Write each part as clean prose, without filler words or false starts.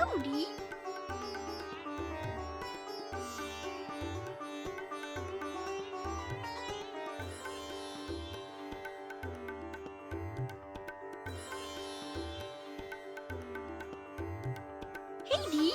Howdy. Heidi.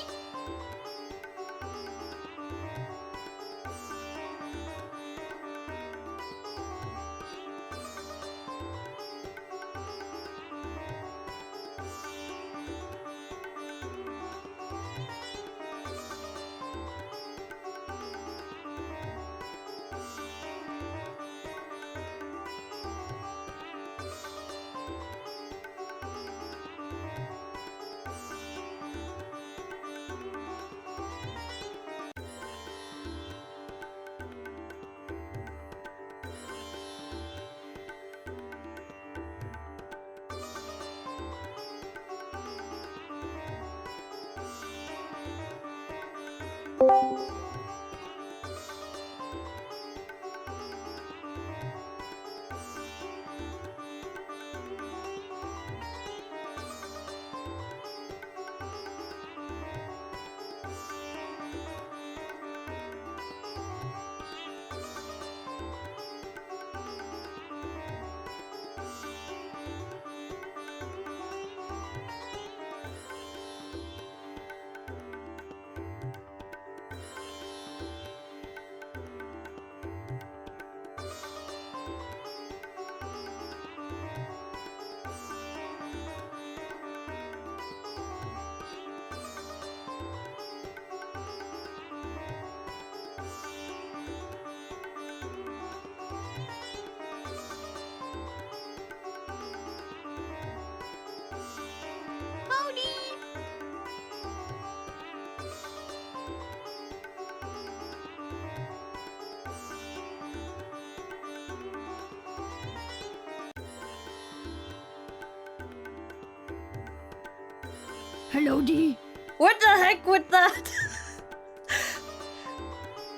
Hello, D. What the heck with that?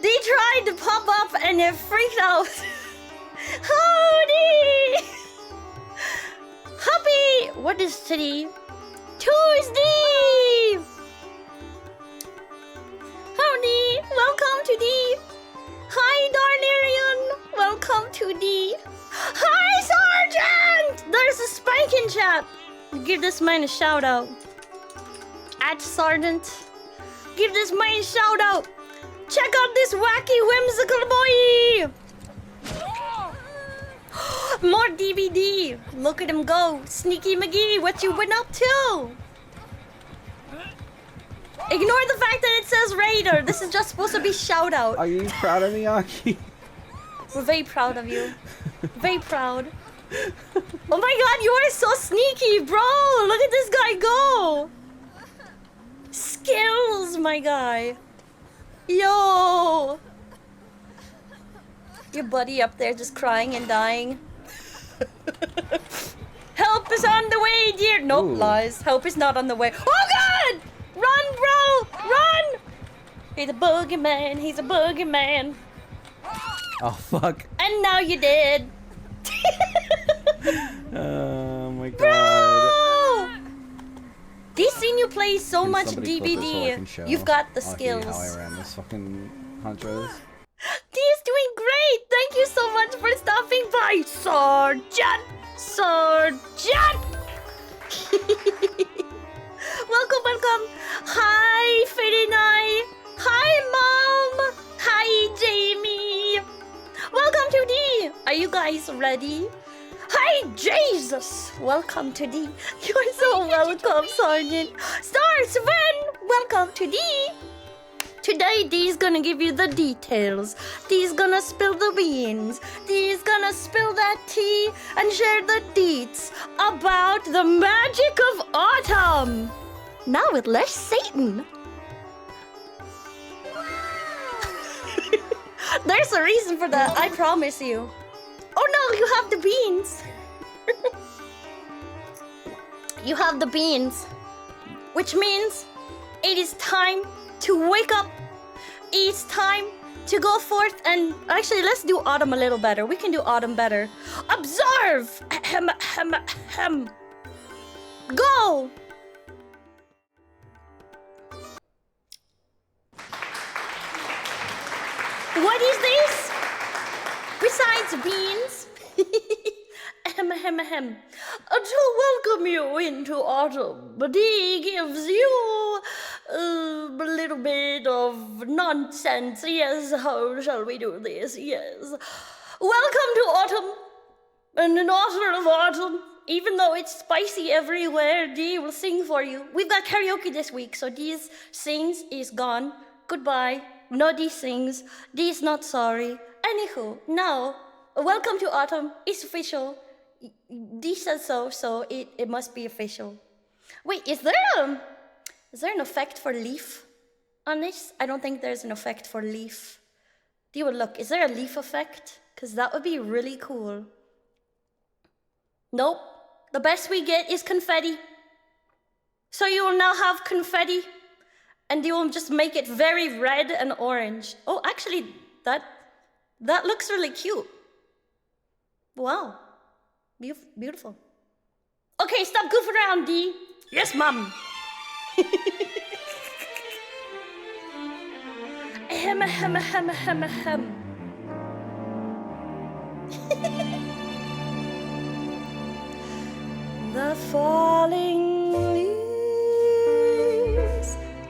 They tried to pop up and it freaked out. Howdy! Happy! What is today? Tuesday! Howdy! Welcome to D. Hi, Darnarian! Welcome to D. Hi, Sergeant! There's a spike in chat. Give this man a shout out. At Sergeant. Give this man a shout out. Check out this wacky whimsical boy. More DVD. Look at him go. Sneaky McGee, what you been up to? Ignore the fact that it says Raider. This is just supposed to be shout out. Are you proud of me, Aki? We're very proud of you. Very proud. Oh my god, you are so sneaky, bro. Look at this guy go. Skills, my guy. Yo. Your buddy up there just crying and dying. Help is on the way, dear. Nope, Ooh. lies. Help is not on the way. Oh god! Run, bro! Run! He's a boogeyman. He's a boogeyman. Oh, fuck. And now you're dead. Oh my god. Bro! They've seen you play so Can much somebody clip this so I can DVD. show You've got the Aki skills. how I ran this fucking honchos. He's doing great! Thank you so much for stopping by, Sergeant! Sergeant! Welcome, welcome! Hi, Ferdinand! Hi, Mom! Hi, Jamie! Welcome to D! Are you guys ready? Hi, Jesus! Welcome to D. You're so welcome, Sergeant. Starts when? Welcome to D. Today, D's gonna give you the details. D's gonna spill the beans. D's gonna spill that tea and share the deets about the magic of autumn. Now with less Satan. There's a reason for that, I promise you. Oh no, you have the beans. You have the beans. Which means it is time to wake up. It's time to go forth and... Actually, let's do autumn a little better. We can do autumn better. Observe! Ahem, ahem, ahem. Go! That's beans. Ahem, ahem, ahem. To welcome you into autumn, D gives you a little bit of nonsense. Yes, how shall we do this? Yes. Welcome to autumn. And in honor of autumn, even though it's spicy everywhere, D will sing for you. We've got karaoke this week, so D's sings is gone. Goodbye. No D sings. D's not sorry. Anywho, now, welcome to autumn. It's official. D says so it must be official. Wait, is there an effect for leaf on this? I don't think there's an effect for leaf. D will look. Is there a leaf effect? Because that would be really cool. Nope. The best we get is confetti. So you will now have confetti, and you will just make it very red and orange. Oh, actually, that looks really cute. Wow. Beautiful. Okay, stop goofing around, D. Yes, Mom. Ahem, ahem, ahem, ahem, ahem. The falling leaves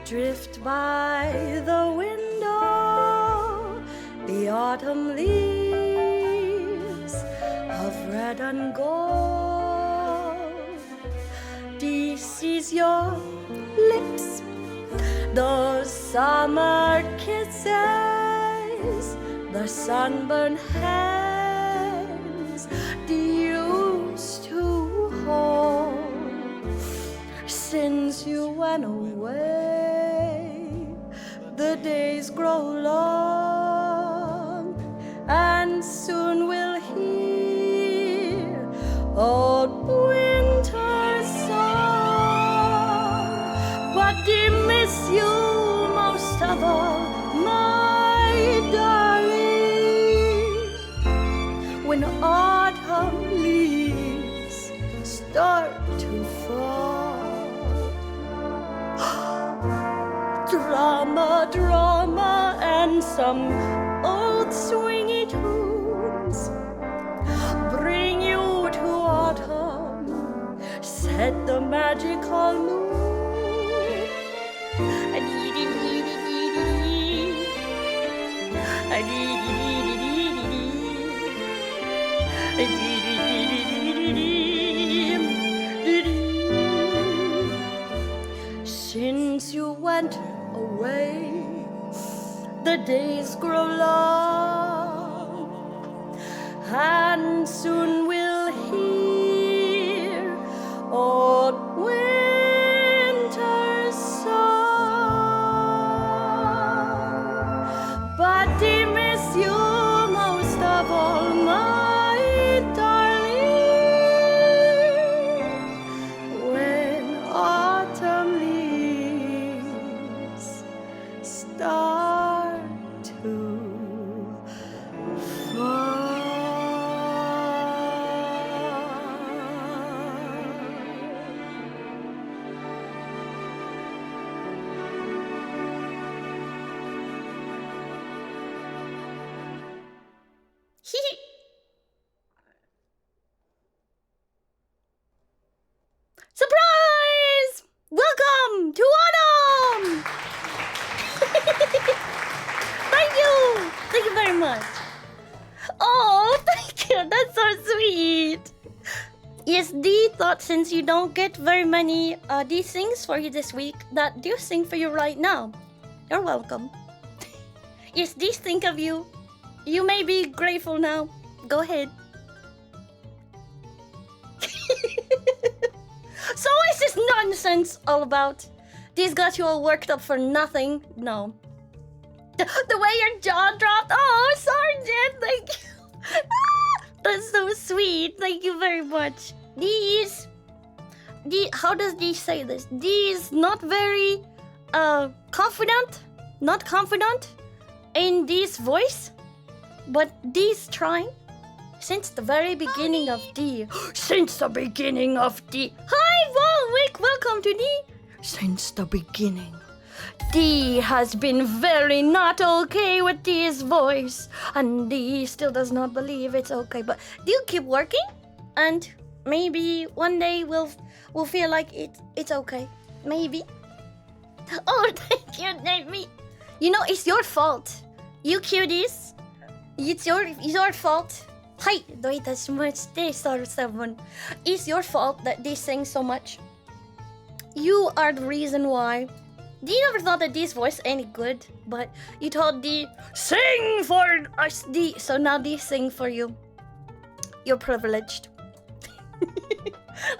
drift by the window, the autumn leaves of red and gold. This is your lips, those summer kisses, the sunburned hands used to hold. Since you went away, the days grow long, and soon we'll hear old winter's song. But I miss you most of all, my darling, when autumn leaves start to fall. Drama, drama, and some old swingy tunes bring you to autumn, set the magical moon. Since you went away, the days grow long, and soon we'll hear old winter's song. But I miss you most of all, my darling, when autumn leaves start to fall. Surprise! Welcome to autumn! Thank you! Thank you very much. Oh, thank you. That's so sweet. Yes, D thought since you don't get very many D sings for you this week, that do sing for you right now. You're welcome. Yes, D's think of you. You may be grateful now. Go ahead. So what's this nonsense all about? These got you all worked up for nothing? No. The way your jaw dropped. Oh, Sergeant, thank you. That's so sweet. Thank you very much. How does D say this? D is not very confident. Not confident in D's voice. But D's trying. Since the very beginning of D. Since the beginning of D. Hi, Warwick. Welcome to D. Since the beginning D has been very not okay with D's voice, and D still does not believe it's okay. But do you keep working, and maybe one day we'll feel like it's okay. Maybe. Oh, thank you, Nami. You know, it's your fault. You cuties. It's your fault. Hi, どういたしまして、Star7. It's your fault that they sing so much. You are the reason why. D never thought that D's voice any good, but you told D, sing for us, D. So now D sing for you. You're privileged.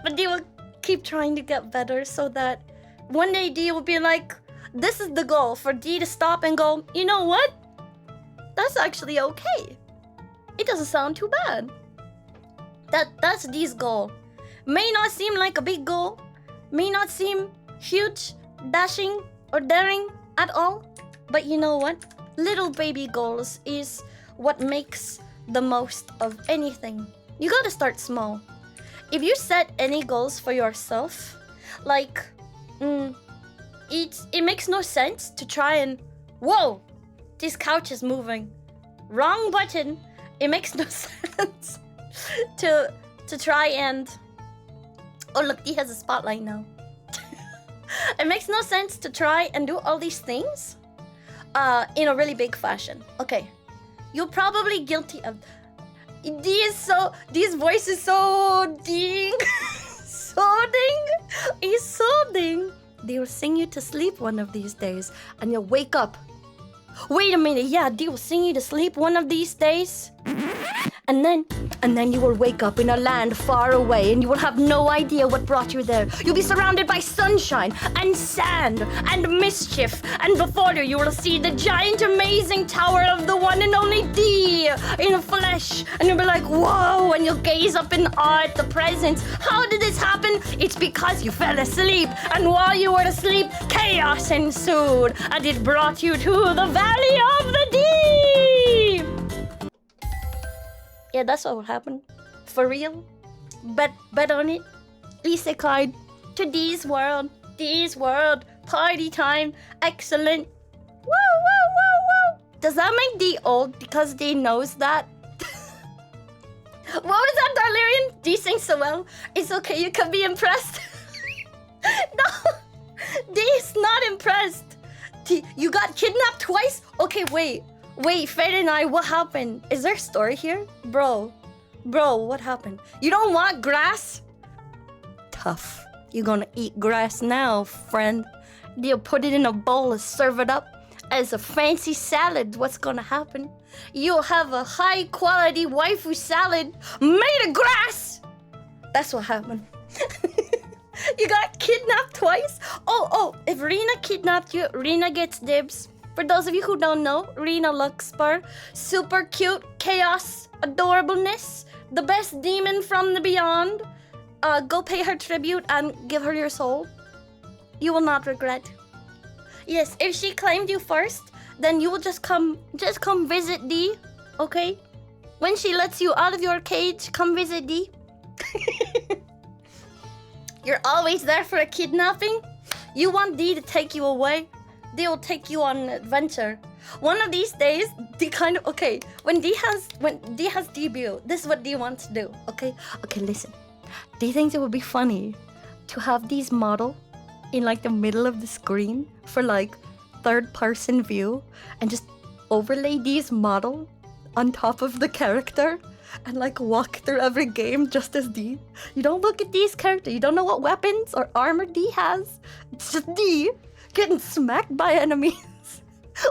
But D will keep trying to get better so that one day D will be like, this is the goal, for D to stop and go, you know what? That's actually okay. It doesn't sound too bad. That's D's goal. May not seem like a big goal, may not seem huge, dashing, or daring at all, but you know what? Little baby goals is what makes the most of anything. You gotta start small. If you set any goals for yourself, like, it makes no sense to try and, whoa, this couch is moving. Wrong button. It makes no sense to try and, oh look, he has a spotlight now. It makes no sense to try and do all these things in a really big fashion. Okay, you're probably guilty of These voice is so ding. It's so ding. They will sing you to sleep one of these days and you'll wake up. Wait a minute, yeah, they will sing you to sleep one of these days. And then you will wake up in a land far away and you will have no idea what brought you there. You'll be surrounded by sunshine and sand and mischief. And before you will see the giant amazing tower of the one and only D in flesh. And you'll be like, whoa, and you'll gaze up in awe at the presence. How did this happen? It's because you fell asleep. And while you were asleep, chaos ensued. And it brought you to the valley of the D. Yeah, that's what will happen. For real. Bet on it. Isekai to D's world. D's world. Party time. Excellent. Woo. Does that make D old because D knows that? What was that, Darlarian? D sings so well. It's okay, you can be impressed. No. D is not impressed. D, you got kidnapped twice? Okay, wait, Fred and I, what happened? Is there a story here? Bro, what happened? You don't want grass? Tough. You're gonna eat grass now, friend. They'll put it in a bowl and serve it up as a fancy salad. What's gonna happen? You'll have a high quality waifu salad made of grass! That's what happened. You got kidnapped twice? Oh, if Rena kidnapped you, Rena gets dibs. For those of you who don't know, Rena Luxpar, super cute, chaos, adorableness, the best demon from the beyond. Go pay her tribute and give her your soul. You will not regret. Yes, if she claimed you first, then you will just come visit D, okay? When she lets you out of your cage, come visit D. You're always there for a kidnapping? You want D to take you away? They will take you on an adventure. One of these days, D kind of, okay, when D has debut, this is what D wants to do, okay? Okay, listen. D thinks it would be funny to have D's model in like the middle of the screen for like third-person view and just overlay D's model on top of the character and like walk through every game just as D. You don't look at D's character, you don't know what weapons or armor D has. It's just D getting smacked by enemies,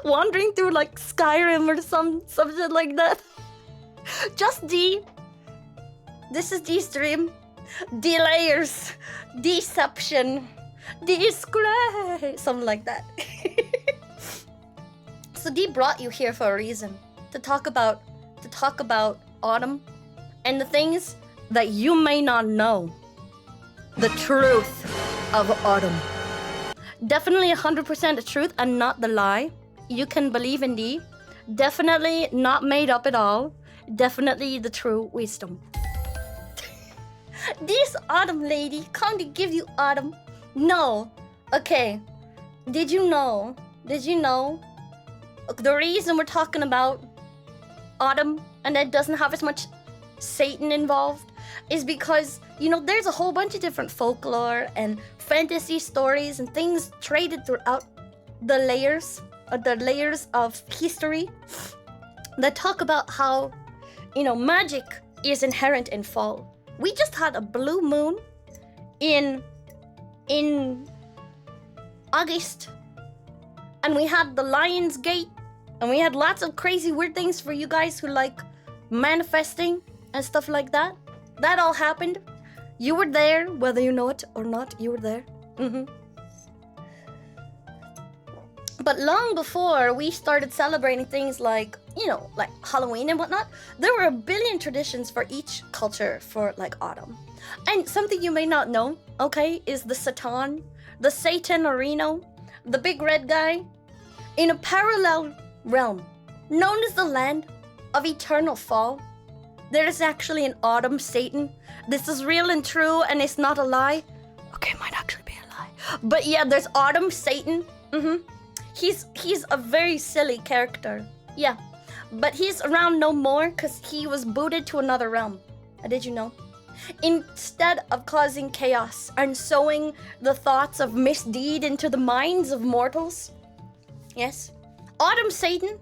wandering through like Skyrim or something like that. Just D. This is D's dream. D layers, deception, disgrace, something like that. So D brought you here for a reason, to talk about autumn and the things that you may not know. The truth of autumn. Definitely 100% the truth and not the lie. You can believe in D. Definitely not made up at all. Definitely the true wisdom. This autumn lady, come to give you autumn. No. Okay. Did you know the reason we're talking about autumn and it doesn't have as much Satan involved is because, you know, there's a whole bunch of different folklore and fantasy stories and things traded throughout the layers of history that talk about how, you know, magic is inherent in fall. We just had a blue moon in August, and we had the Lion's Gate, and we had lots of crazy weird things for you guys who like manifesting and stuff like that. That all happened. You were there, whether you know it or not, you were there. But long before we started celebrating things like, you know, like Halloween and whatnot, there were a billion traditions for each culture for like autumn. And something you may not know, okay, is the Satan Reno, the big red guy, in a parallel realm known as the land of eternal fall. There is actually an autumn Satan. This is real and true, and it's not a lie. Okay, it might actually be a lie. But yeah, there's autumn Satan. He's a very silly character. Yeah. But he's around no more because he was booted to another realm. Did you know? Instead of causing chaos and sowing the thoughts of misdeed into the minds of mortals. Yes. Autumn Satan,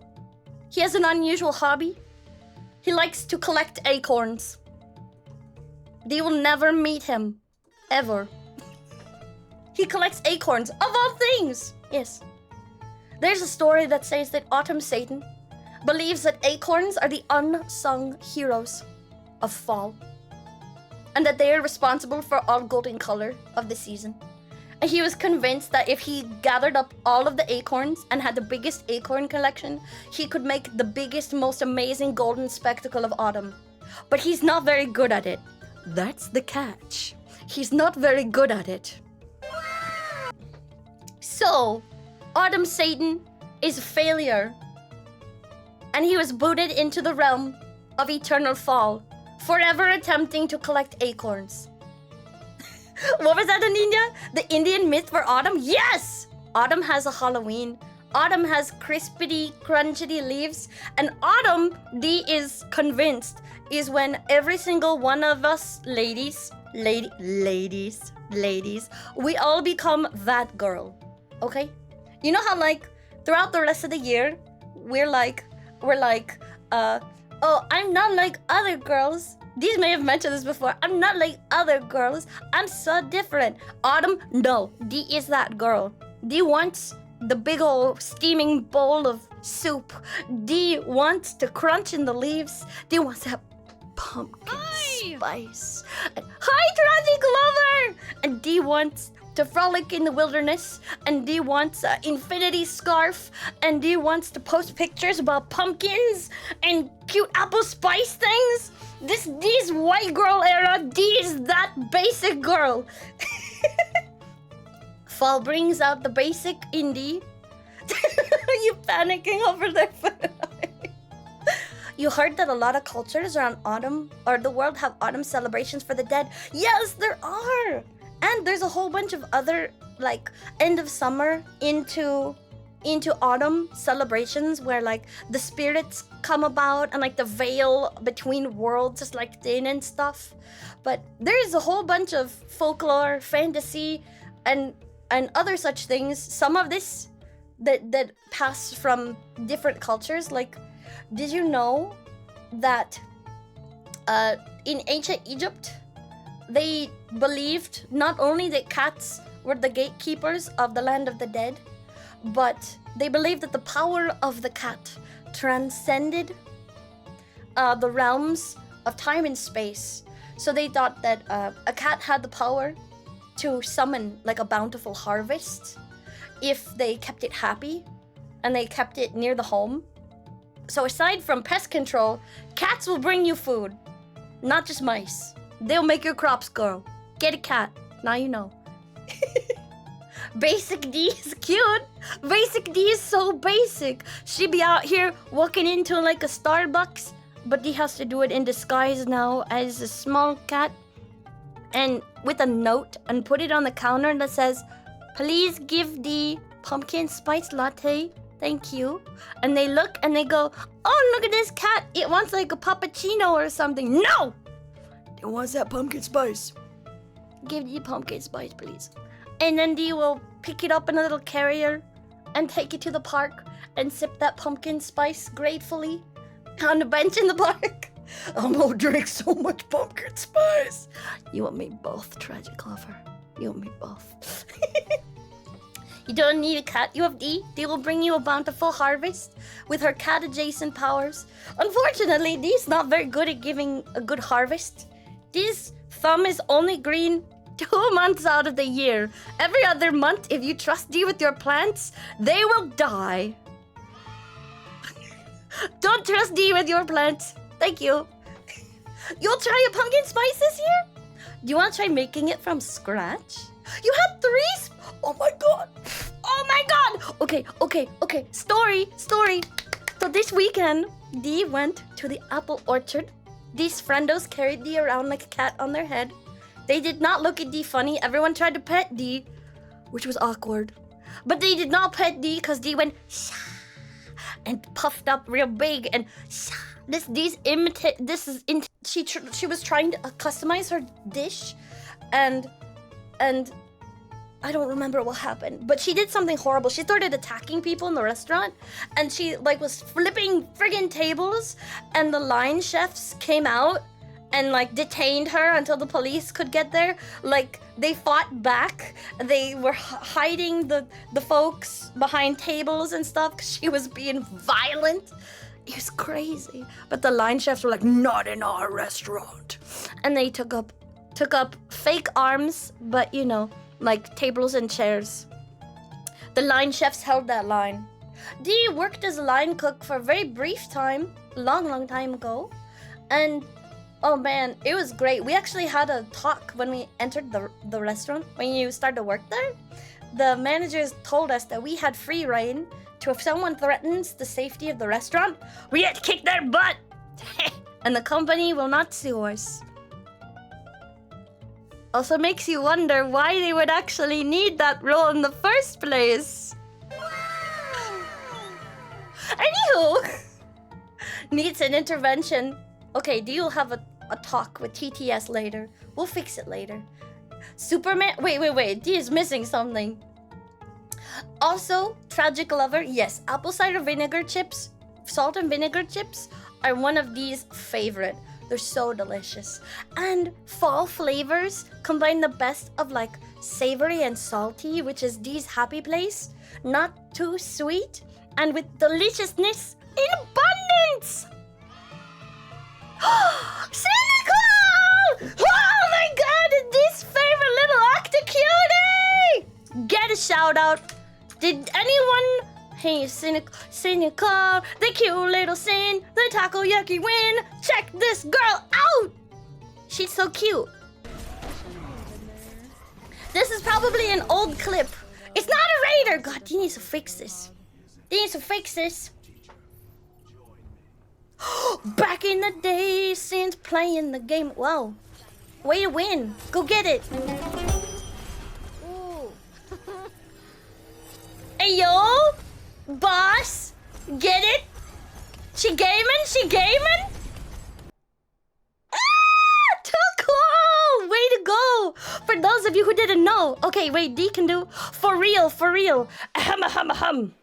he has an unusual hobby. He likes to collect acorns. They will never meet him. Ever. He collects acorns, of all things! Yes. There's a story that says that Autumn Satan believes that acorns are the unsung heroes of fall, and that they are responsible for all golden color of the season. And he was convinced that if he gathered up all of the acorns and had the biggest acorn collection, he could make the biggest, most amazing golden spectacle of autumn. But he's not very good at it. That's the catch. He's not very good at it. So, Autumn Satan is a failure, and he was booted into the realm of eternal fall, forever attempting to collect acorns. What was that in India? The Indian myth for autumn? Yes! Autumn has a Halloween. Autumn has crispity, crunchity leaves. And autumn, Dee is convinced, is when every single one of us ladies, we all become that girl. Okay? You know how like throughout the rest of the year, we're like, oh, I'm not like other girls. These may have mentioned this before. I'm not like other girls. I'm so different. Autumn, no. Dee is that girl. Dee wants the big old steaming bowl of soup. Dee wants to crunch in the leaves. Dee wants to have pumpkin spice. And, hi, Tragic Lover! And Dee wants to frolic in the wilderness. And Dee wants an infinity scarf. And Dee wants to post pictures about pumpkins and cute apple spice things. This white girl era, Dee is that basic girl. Fall brings out the basic in Dee. You panicking over there? You heard that a lot of cultures around autumn or the world have autumn celebrations for the dead? Yes, there are. And there's a whole bunch of other like end of summer into autumn celebrations where like the spirits come about and like the veil between worlds is like thin and stuff. But there's a whole bunch of folklore, fantasy, and other such things. Some of this that pass from different cultures. Like, did you know that in ancient Egypt they believed not only that cats were the gatekeepers of the land of the dead, but they believed that the power of the cat transcended the realms of time and space. So they thought that a cat had the power to summon like a bountiful harvest if they kept it happy and they kept it near the home. So aside from pest control, cats will bring you food, not just mice. They'll make your crops grow. Get a cat. Now you know. Basic Dee is cute. Basic Dee is so basic. She be out here walking into like a Starbucks, but Dee has to do it in disguise now as a small cat and with a note and put it on the counter that says, "Please give Dee pumpkin spice latte. Thank you. And they look and they go, oh, look at this cat. It wants like a puppuccino or something. No! It wants that pumpkin spice. Give the pumpkin spice, please. And then Dee will pick it up in a little carrier and take it to the park and sip that pumpkin spice gratefully on the bench in the park. I'm gonna drink so much pumpkin spice. You and me both, tragic lover. You and me both. You don't need a cat, you have Dee. Dee will bring you a bountiful harvest with her cat-adjacent powers. Unfortunately, Dee's not very good at giving a good harvest. Dee's thumb is only green 2 months out of the year. Every other month, if you trust Dee with your plants, they will die. Don't trust Dee with your plants. Thank you. You'll try a pumpkin spice this year? Do you want to try making it from scratch? You had 3 Oh my god. Oh my god. Okay. Story. So this weekend, Dee went to the apple orchard. These friendos carried Dee around like a cat on their head. They did not look at Dee funny. Everyone tried to pet Dee, which was awkward. But they did not pet Dee because Dee went and puffed up real big and she was trying to customize her dish and I don't remember what happened, but she did something horrible. She started attacking people in the restaurant and she was flipping friggin' tables, and the line chefs came out and detained her until the police could get there. They fought back. They were hiding the folks behind tables and stuff because she was being violent. It was crazy. But the line chefs were like, not in our restaurant. And they took up fake arms, but tables and chairs. The line chefs held that line. Dee worked as a line cook for a very brief time, long time ago. And oh man, it was great. We actually had a talk when we entered the restaurant. When you started to work there, the managers told us that we had free reign to, if someone threatens the safety of the restaurant, we had to kick their butt. And the company will not sue us. Also makes you wonder why they would actually need that role in the first place. Anywho, needs an intervention. Okay, Dee will have a talk with TTS later. We'll fix it later. Superman. Wait. Dee is missing something. Also, tragic lover. Yes, apple cider vinegar chips, salt and vinegar chips are one of Dee's favorite. They're so delicious. And fall flavors combine the best of savory and salty, which is Dee's happy place. Not too sweet and with deliciousness in abundance. Cynical! Oh my god, Dee's favorite little octa-cutie! Get a shout out. Did anyone... Hey, cynical, the cute little sin, the takoyaki win. Check this girl out. She's so cute. This is probably an old clip. It's not a raider. God, Dee needs to fix this. Back in the day since playing the game. Wow. Way to win. Go get it. Ooh. Hey, yo. Boss, get it? She gaming? Ah, too cool! Way to go! For those of you who didn't know, okay, wait, Dee can do for real. Ahem.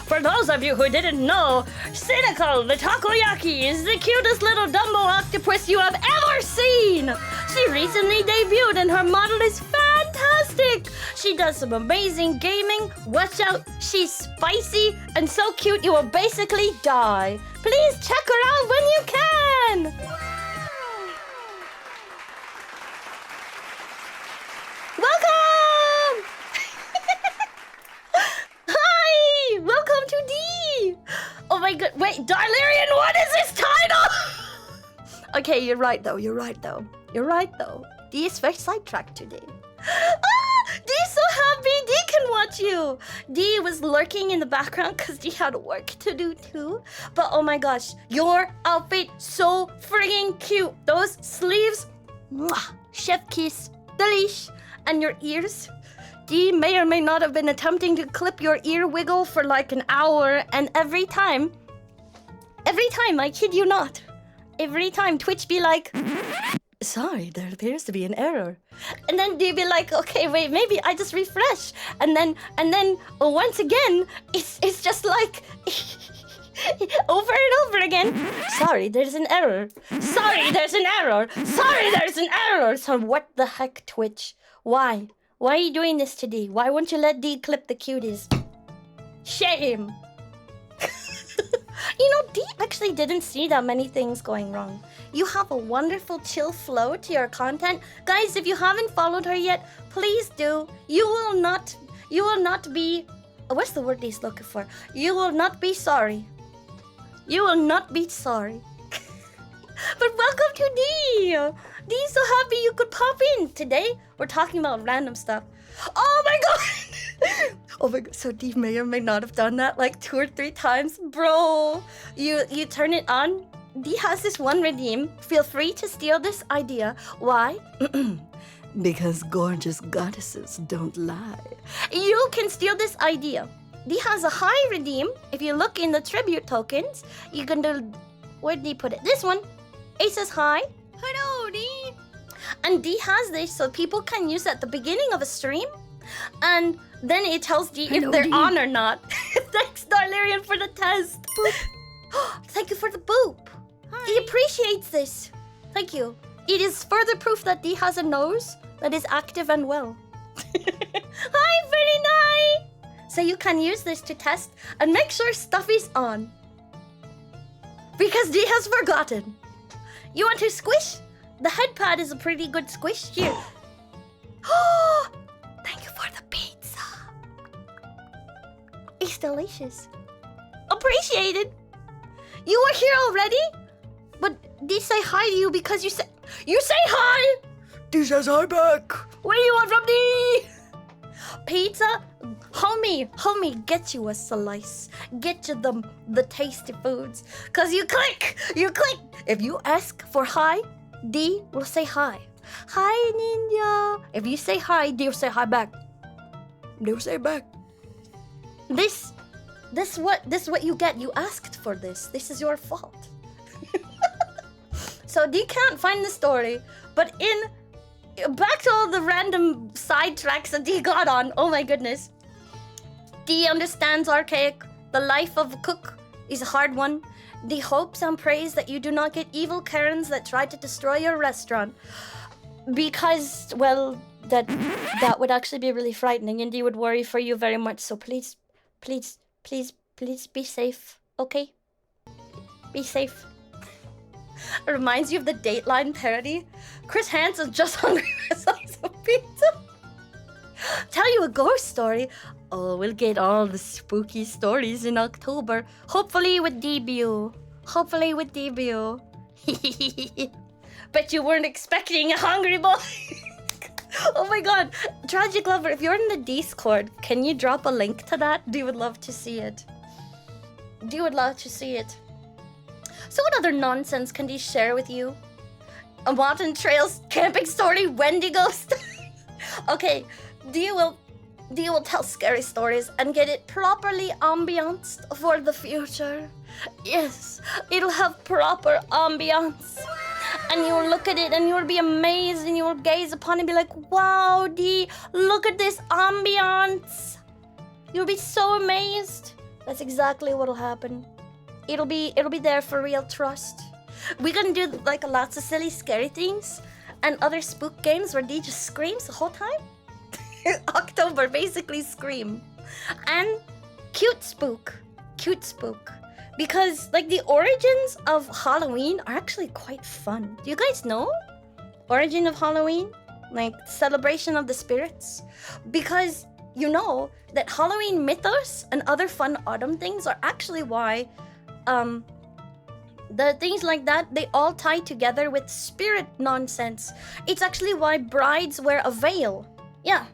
For those of you who didn't know, Cynical, the takoyaki, is the cutest little Dumbo octopus you have ever seen! She recently debuted and her model is fantastic! She does some amazing gaming. Watch out, she's spicy and so cute you will basically die. Please check her out when you can! Welcome! Hi! Welcome to Dee! Oh my god, wait, Darlarian, what is this title? Okay, you're right though. Dee is very sidetracked today. Dee's so happy Dee can watch you. Dee was lurking in the background because Dee had work to do too. But oh my gosh, your outfit so friggin' cute. Those sleeves, mwah, chef kiss, delish. And your ears, Dee may or may not have been attempting to clip your ear wiggle for like an hour, and every time, I kid you not, every time Twitch be like, sorry, there appears to be an error. And then Dee be like, okay, wait, maybe I just refresh. And then once again, it's just like, over and over again. Sorry, there's an error. Sorry, there's an error. Sorry, there's an error. So what the heck, Twitch? Why? Why are you doing this to Dee? Why won't you let Dee clip the cuties? Shame. You know, Dee actually didn't see that many things going wrong. You have a wonderful chill flow to your content. Guys, if you haven't followed her yet, please do. You will not be, what's the word Dee's looking for? You will not be sorry. You will not be sorry. But welcome to Dee. Dee's so happy you could pop in. Today, we're talking about random stuff. Oh my god! Oh my god, so Dee may or may not have done that like 2 or 3 times. Bro, you turn it on. Dee has this one redeem. Feel free to steal this idea. Why? Because gorgeous goddesses don't lie. You can steal this idea. Dee has a high redeem. If you look in the tribute tokens, you can do... Where'd Dee put it? This one. It says hi. Hello, Dee. And Dee has this so people can use it at the beginning of a stream. And then it tells Dee if they're on or not. Thanks, Darlarian, for the test. Thank you for the boop. Hi. Dee appreciates this. Thank you. It is further proof that Dee has a nose that is active and well. Hi, very nice. So you can use this to test and make sure stuff is on. Because Dee has forgotten. You want to squish? The head pad is a pretty good squish. Here. Thank you for the pizza. It's delicious. Appreciated. You were here already? But Dee say hi to you because you say hi. Dee says hi back. What do you want from Dee? Pizza? Homie, get you a slice. Get you the tasty foods. Cause you click. If you ask for hi, Dee will say hi. Hi, Ninja. If you say hi, Dee will say hi back. Dee will say back. This what you get. You asked for this. This is your fault. So Dee can't find the story, but back to all the random side tracks that Dee got on. Oh my goodness. Dee understands archaic. The life of a cook is a hard one. Dee hopes and prays that you do not get evil Karens that try to destroy your restaurant. Because, well, that would actually be really frightening, and Dee would worry for you very much. So please be safe, okay? Be safe. It reminds you of the Dateline parody. Chris Hansen's just hungry for some pizza. Tell you a ghost story. Oh, we'll get all the spooky stories in October. Hopefully with debut. Bet you weren't expecting a hungry boy. Oh my god. Tragic Lover, if you're in the Discord, can you drop a link to that? Dee would love to see it. So what other nonsense can Dee share with you? A Mountain Trails camping story, Wendy Ghost. Okay, Dee will tell scary stories and get it properly ambianced for the future. Yes, it'll have proper ambiance. And you'll look at it and you'll be amazed and you'll gaze upon it and be like, wow, Dee, look at this ambiance. You'll be so amazed. That's exactly what'll happen. It'll be there for real, trust. We're gonna do like lots of silly, scary things and other spook games where Dee just screams the whole time. October, basically scream. And cute spook. Because like the origins of Halloween are actually quite fun. Do you guys know? Origin of Halloween? Like celebration of the spirits? Because you know that Halloween mythos and other fun autumn things are actually why the things like that, they all tie together with spirit nonsense. It's actually why brides wear a veil. Yeah,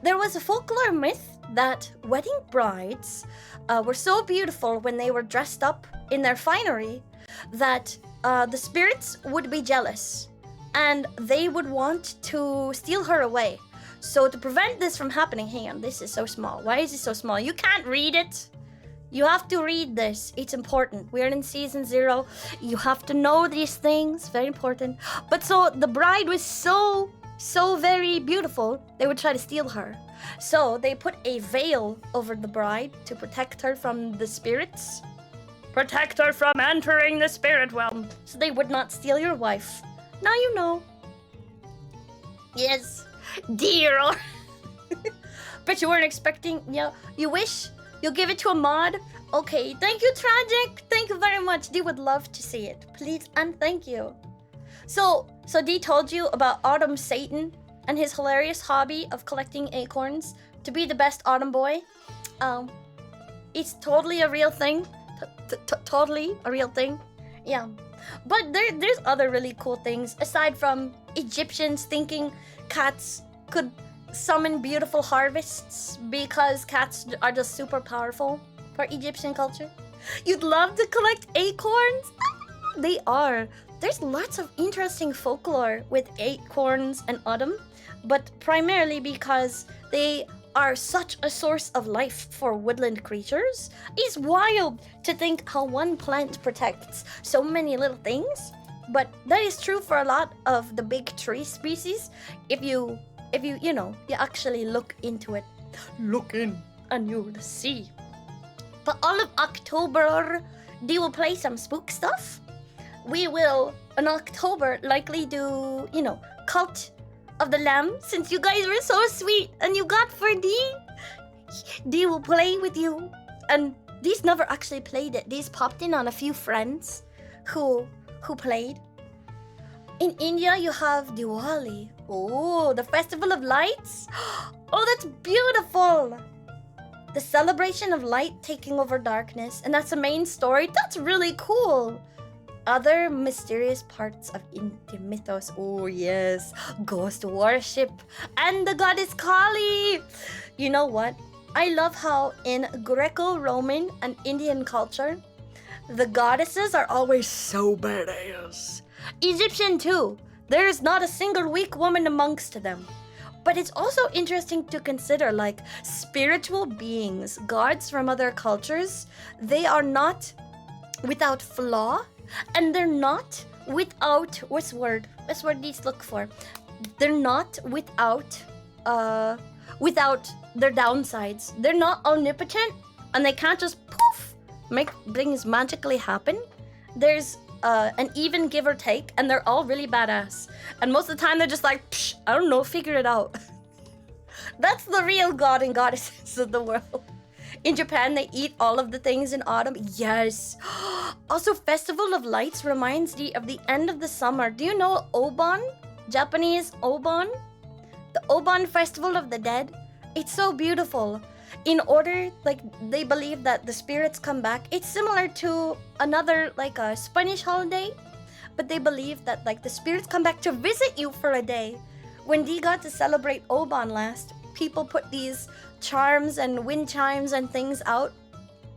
there was a folklore myth that wedding brides were so beautiful when they were dressed up in their finery that the spirits would be jealous and they would want to steal her away. So to prevent this from happening, hang on, this is so small. Why is it so small? You can't read it. You have to read this. It's important. We're in season 0. You have to know these things. Very important. But so the bride was so very beautiful, they would try to steal her. So they put a veil over the bride to protect her from the spirits. Protect her from entering the spirit realm. So they would not steal your wife. Now you know. Yes. Dear. Bet you weren't expecting. Yeah. You wish? You'll give it to a mod? Okay. Thank you, Tragic. Thank you very much. Dee would love to see it. Please and thank you. So Dee told you about Autumn Satan and his hilarious hobby of collecting acorns to be the best autumn boy. It's totally a real thing. Totally a real thing. Yeah. But there's other really cool things aside from Egyptians thinking cats could summon beautiful harvests because cats are just super powerful for Egyptian culture. You'd love to collect acorns? They are. There's lots of interesting folklore with acorns and autumn, but primarily because they are such a source of life for woodland creatures. It's wild to think how one plant protects so many little things, but that is true for a lot of the big tree species. If you actually look into it. Look in and you'll see. But all of October, they will play some spook stuff. We will, in October, likely do, Cult of the Lamb, since you guys were so sweet and you got for Dee. Dee will play with you. And Dee's never actually played it. Dee's popped in on a few friends who played. In India, you have Diwali. Oh, the Festival of Lights. Oh, that's beautiful. The celebration of light taking over darkness. And that's the main story. That's really cool. Other mysterious parts of Indian mythos. Oh yes, ghost worship and the goddess Kali. You know what? I love how in Greco-Roman and Indian culture, the goddesses are always so badass. Egyptian too. There is not a single weak woman amongst them. But it's also interesting to consider, like, spiritual beings, gods from other cultures, they are not without flaw. And they're not without what's word these look for? They're not without their downsides. They're not omnipotent and they can't just poof make things magically happen. There's an even give or take, and they're all really badass. And most of the time they're just like, psh, I don't know, figure it out. That's the real god and goddesses of the world. In Japan, they eat all of the things in autumn. Yes. Also, Festival of Lights reminds me of the end of the summer. Do you know Obon? Japanese Obon? The Obon Festival of the Dead. It's so beautiful. In order, they believe that the spirits come back. It's similar to another, a Spanish holiday. But they believe that, the spirits come back to visit you for a day. When Dee got to celebrate Obon last, people put these charms and wind chimes and things out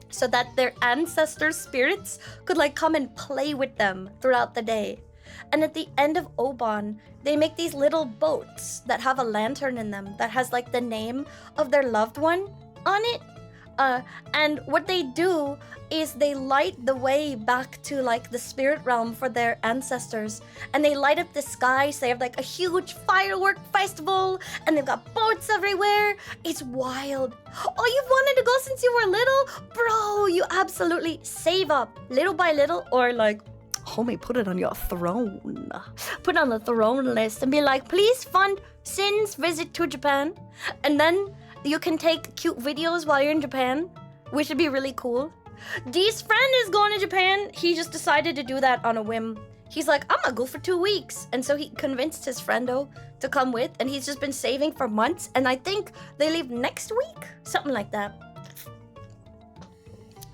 so that their ancestors' spirits could come and play with them throughout the day. And at the end of Obon, they make these little boats that have a lantern in them that has the name of their loved one on it. And what they do is they light the way back to the spirit realm for their ancestors, and they light up the sky. So they have a huge firework festival, and they've got boats everywhere. It's wild. Oh, you've wanted to go since you were little? Bro, you absolutely save up little by little, or homie, put it on your throne. Put it on the throne list and be like, please fund Sin's visit to Japan. And then you can take cute videos while you're in Japan, which would be really cool. Dee's friend is going to Japan. He just decided to do that on a whim. He's like, I'm gonna go for 2 weeks. And so he convinced his friendo to come with, and he's just been saving for months. And I think they leave next week, something like that.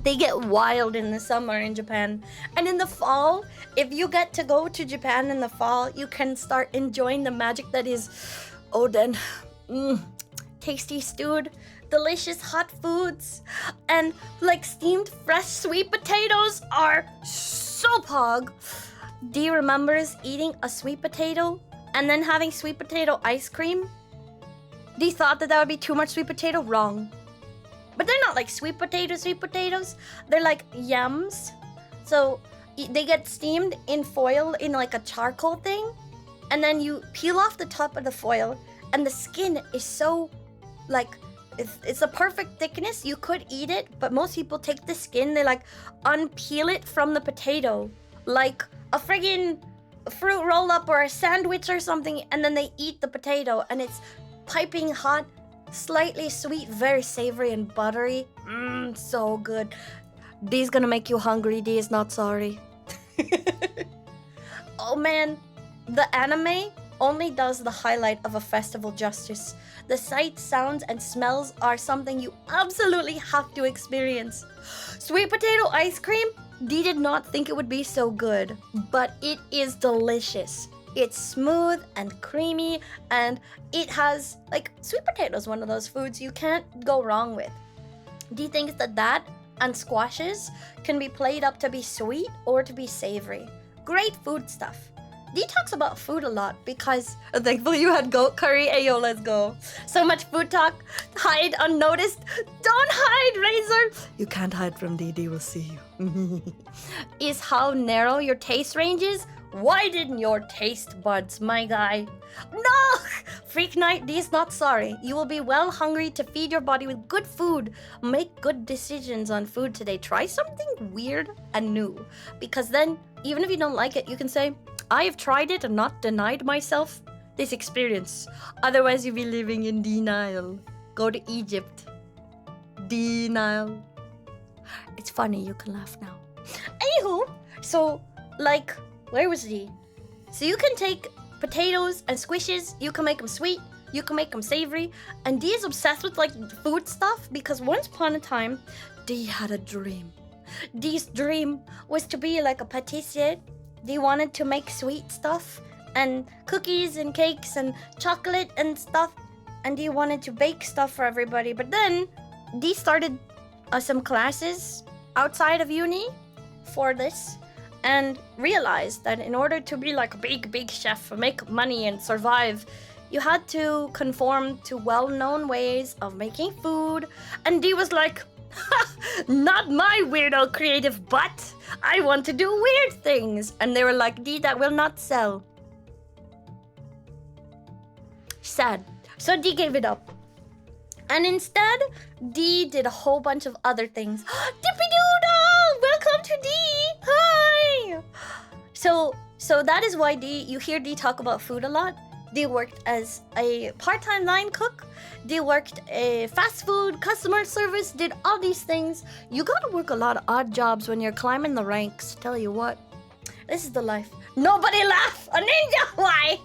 They get wild in the summer in Japan. And in the fall, if you get to go to Japan in the fall, you can start enjoying the magic that is Oden. Tasty stewed, delicious hot foods, and steamed fresh sweet potatoes are so pog. Dee remembers eating a sweet potato and then having sweet potato ice cream. D thought that would be too much sweet potato. Wrong. But they're not like sweet potatoes. They're like yams. So they get steamed in foil in like a charcoal thing. And then you peel off the top of the foil. And the skin is so like, it's a perfect thickness. You could eat it. But most people take the skin. They like unpeel it from the potato. Like a friggin' fruit roll up or a sandwich or something. And then they eat the potato. And it's piping hot. Slightly sweet, very savory and buttery. So good. D's gonna make you hungry. D is not sorry. Oh man, the anime only does the highlight of a festival justice. The sights, sounds, and smells are something you absolutely have to experience. Sweet potato ice cream? D did not think it would be so good, but it is delicious. It's smooth and creamy, and it has, like, sweet potato is one of those foods you can't go wrong with. D thinks that and squashes can be played up to be sweet or to be savory. Great food stuff. D talks about food a lot because thankfully you had goat curry. Ayo, let's go. So much food talk. Hide unnoticed. Don't hide, Razor. You can't hide from D. D will see you. Is how narrow your taste range is. Widen your taste buds, my guy. No! Freak Night, D is not sorry. You will be well hungry to feed your body with good food. Make good decisions on food today. Try something weird and new. Because then, even if you don't like it, you can say, I have tried it and not denied myself this experience. Otherwise, you'll be living in denial. Go to Egypt. Denial. It's funny, you can laugh now. Anywho, so, like, where was D? So you can take potatoes and squishes, you can make them sweet, you can make them savory, and D is obsessed with, like, food stuff because once upon a time, D had a dream. D's dream was to be like a patissier. D wanted to make sweet stuff and cookies and cakes and chocolate and stuff, and D wanted to bake stuff for everybody. But then D started some classes outside of uni for this and realized that in order to be like a big chef, make money and survive, you had to conform to well-known ways of making food. And D was like, not my weirdo creative butt. I want to do weird things. And they were like, D, that will not sell. Sad. So D gave it up. And instead, D did a whole bunch of other things. Dippy Doodle! Welcome to D! Hi! So that is why D, you hear D talk about food a lot. D worked as a part-time line cook. D worked a fast food, customer service, did all these things. You gotta work a lot of odd jobs when you're climbing the ranks. Tell you what, this is the life. Nobody laugh! A ninja! Why?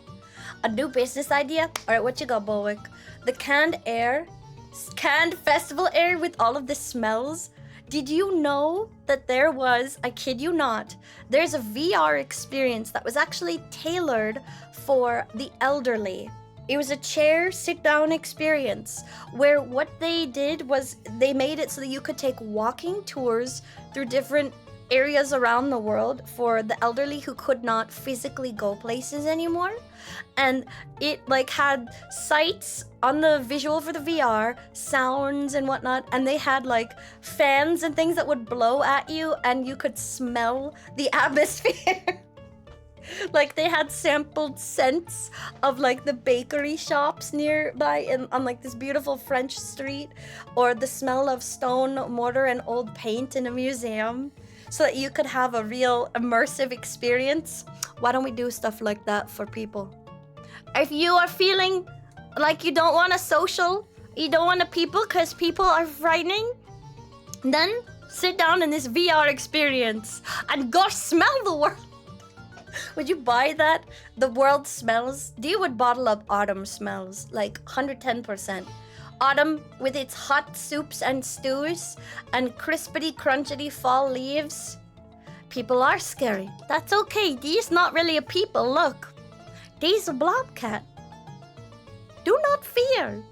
A new business idea? Alright, what you got, Bulwick? The canned festival air with all of the smells. Did you know that there was, I kid you not, there's a VR experience that was actually tailored for the elderly. It was a chair sit-down experience where what they did was they made it so that you could take walking tours through different areas around the world for the elderly who could not physically go places anymore. And it like had sights on the visual for the VR, sounds and whatnot, and they had like fans and things that would blow at you and you could smell the atmosphere. Like they had sampled scents of like the bakery shops nearby on like this beautiful French street, or the smell of stone mortar and old paint in a museum, so that you could have a real immersive experience. Why don't we do stuff like that for people? If you are feeling like you don't want a social, you don't want a people because people are frightening, then sit down in this VR experience and go smell the world. Would you buy that? The world smells? D would bottle up autumn smells, like 110%. Autumn with its hot soups and stews and crispity crunchity fall leaves. People are scary. That's okay. D's not really a people. Look. D's a blobcat. Do not fear.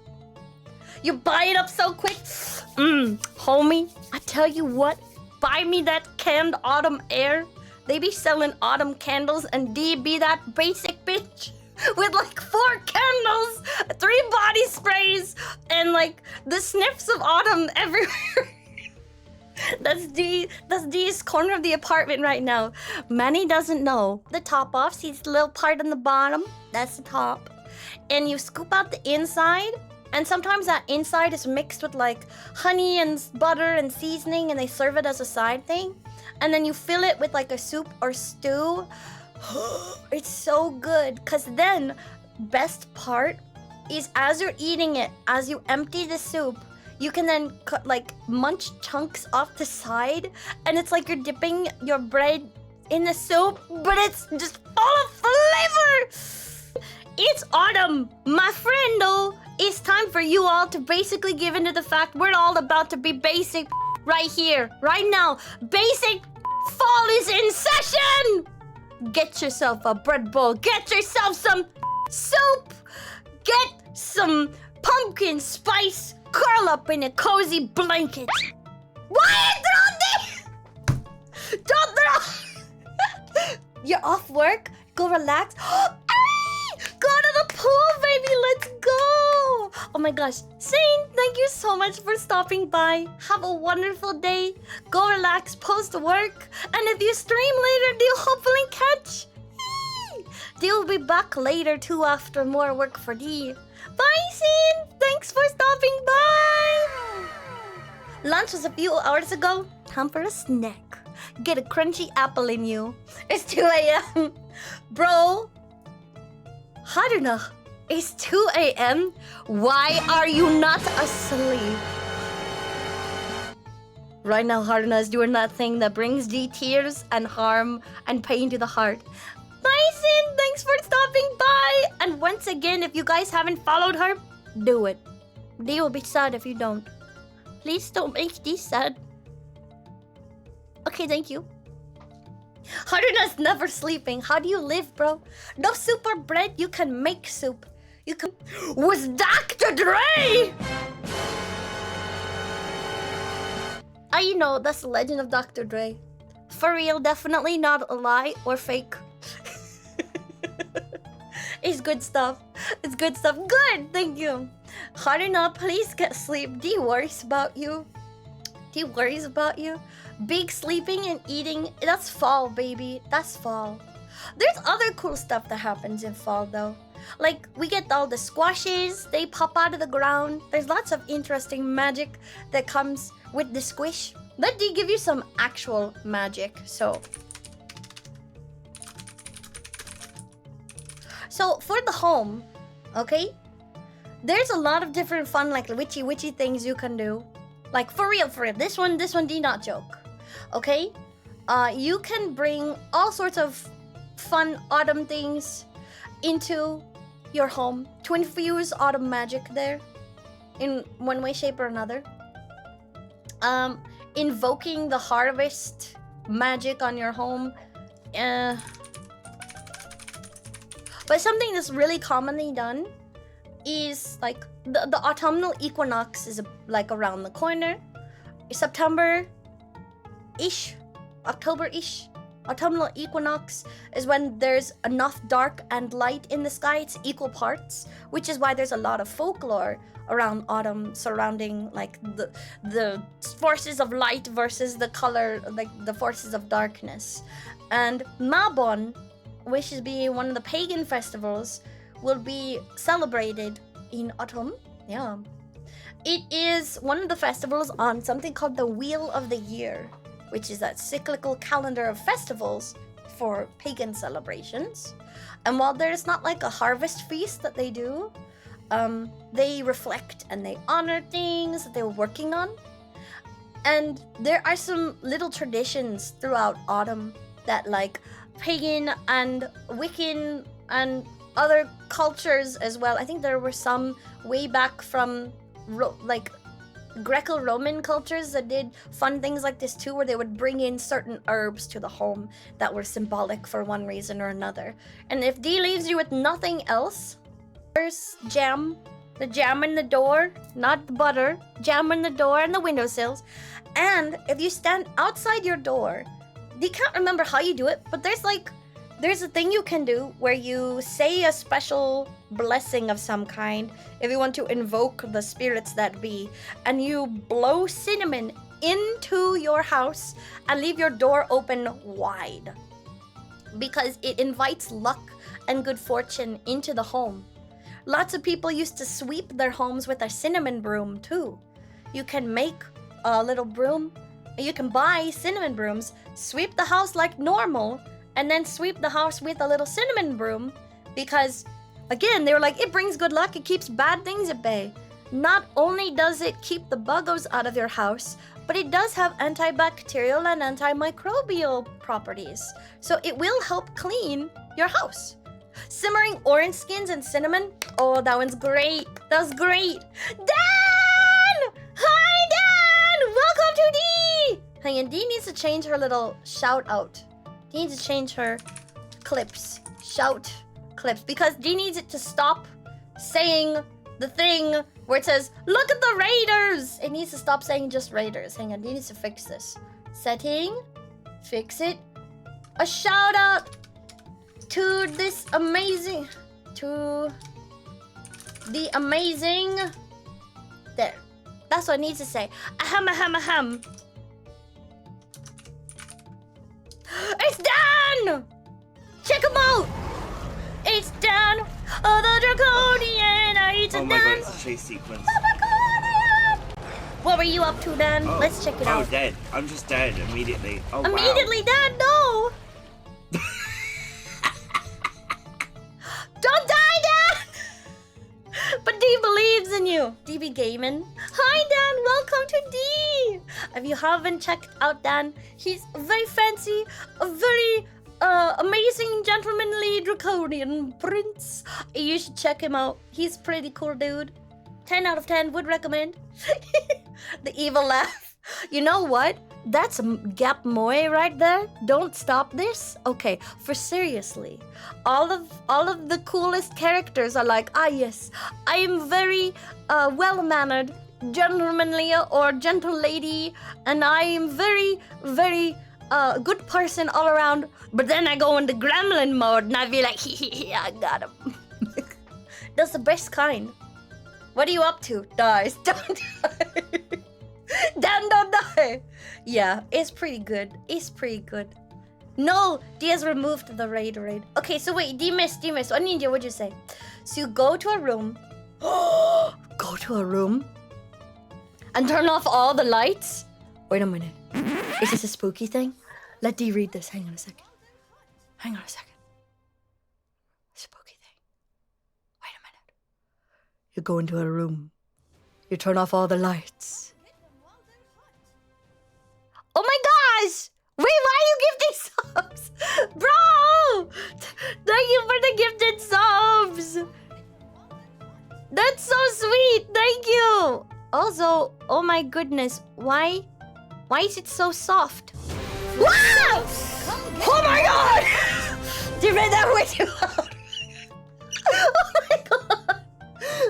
You buy it up so quick. Homie, I tell you what. Buy me that canned autumn air. They be selling autumn candles and D be that basic bitch. with like 4 candles, 3 body sprays, and like the sniffs of autumn everywhere. That's D's corner of the apartment right now. Manny doesn't know. The top off, see this little part on the bottom? That's the top. And you scoop out the inside, and sometimes that inside is mixed with like honey and butter and seasoning, and they serve it as a side thing. And then you fill it with like a soup or stew. It's so good, cause then best part is as you're eating it, as you empty the soup, you can then cut like munch chunks off the side, and it's like you're dipping your bread in the soup, but it's just full of flavor. It's autumn, my friendo. It's time for you all to basically give into the fact we're all about to be basic right here, right now. Basic fall is in session. Get yourself a bread bowl. Get yourself some soup. Get some pumpkin spice. Curl up in a cozy blanket. Why don't they? Don't throw. You're off work. Go relax. Go to the pool, baby. Let's go. Oh my gosh. Saint, thank you so much for stopping by. Have a wonderful day. Go relax post work. And if you stream later, they'll hopefully catch. They'll be back later too after more work for thee. Bye, Saint. Thanks for stopping by. Lunch was a few hours ago. Time for a snack. Get a crunchy apple in you. It's 2 a.m. Bro. Haruna, it's 2 a.m. Why are you not asleep? Right now, Haruna is doing that thing that brings G tears and harm and pain to the heart. Bison, thanks for stopping by. And once again, if you guys haven't followed her, do it. They will be sad if you don't. Please don't make these sad. Okay, thank you. Haruna's never sleeping. How do you live, bro? No soup or bread, you can make soup. You can... With Dr. Dre! I know, that's the legend of Dr. Dre. For real, definitely not a lie or fake. It's good stuff. It's good stuff. Good, thank you. Haruna, please get sleep. D worries about you. D worries about you. Big sleeping and eating, that's fall, baby. That's fall. There's other cool stuff that happens in fall, though. Like, we get all the squashes, they pop out of the ground. There's lots of interesting magic that comes with the squish. Let me give you some actual magic. So for the home, okay, there's a lot of different fun, like witchy things you can do. Like, for real, this one do not joke. Okay? You can bring all sorts of fun autumn things into your home to infuse autumn magic there in one way, shape, or another. Invoking the harvest magic on your home. But something that's really commonly done is like the autumnal equinox is like around the corner. September-ish, October-ish. Autumnal equinox is when there's enough dark and light in the sky. It's equal parts, which is why there's a lot of folklore around autumn surrounding like the forces of light versus the color, like the forces of darkness. And Mabon, which is being one of the pagan festivals, will be celebrated in autumn. Yeah. It is one of the festivals on something called the Wheel of the Year, which is that cyclical calendar of festivals for pagan celebrations. And while there's not like a harvest feast that they do, they reflect and they honor things that they were working on. And there are some little traditions throughout autumn that like pagan and Wiccan and other cultures as well. I think there were some way back from like Greco-Roman cultures that did fun things like this too, where they would bring in certain herbs to the home that were symbolic for one reason or another. And if D leaves you with nothing else, there's jam. The jam in the door, not the butter. Jam in the door and the windowsills. And if you stand outside your door, D can't remember how you do it, but there's like there's a thing you can do where you say a special blessing of some kind if you want to invoke the spirits that be, and you blow cinnamon into your house and leave your door open wide because it invites luck and good fortune into the home. Lots of people used to sweep their homes with a cinnamon broom too. You can make a little broom, you can buy cinnamon brooms, sweep the house like normal, and then sweep the house with a little cinnamon broom because, again, they were like, it brings good luck, it keeps bad things at bay. Not only does it keep the buggos out of your house, but it does have antibacterial and antimicrobial properties. So it will help clean your house. Simmering orange skins and cinnamon. Oh, that one's great. That was great. Dan! Hi, Dan! Welcome to D! Hang on, D needs to change her little shout out. D needs to change her clips. Shout clips. Because D needs it to stop saying the thing where it says, look at the Raiders! It needs to stop saying just Raiders. Hang on, D needs to fix this. Setting. Fix it. A shout out to this amazing, to the amazing, there, that's what it needs to say. Ahem, ahem, ahem. It's Dan! Check him out! It's Dan, oh, the Draconian, it's Oh my Dan. god, it's a chase sequence. What were you up to, Dan? Oh. Let's check it Oh, out. dead. I'm just dead immediately. Oh, Immediately, Dan, no! Don't die, Dan! But D believes in you. DB Gaming. Hi, Dan. Welcome to D. If you haven't checked out Dan, he's very fancy, a very amazing gentlemanly draconian prince. You should check him out. He's pretty cool, dude. 10 out of 10 would recommend. The evil laugh. You know what? That's Gap Moe right there. Don't stop this. Okay, for seriously, all of the coolest characters are like, ah yes, I am very well-mannered, gentlemanly or gentle lady, and I am very, very good person all around. But then I go into gremlin mode and I be like, hee, I got him. That's the best kind. What are you up to? Dies. Don't die. Dan, don't die. Yeah, it's pretty good. It's pretty good. No, D has removed the raid. Okay, so wait, D missed. What ninja would you say? So you go to a room. Go to a room and turn off all the lights. Wait a minute. Is this a spooky thing? Let D read this. Hang on a second. Spooky thing. Wait a minute. You go into a room. You turn off all the lights. Oh my gosh! Wait, why are you gifting subs? Bro! Thank you for the gifted subs! That's so sweet! Thank you! Also, oh my goodness, why is it so soft? Wow! Oh my god! You read that way too loud. Oh my god!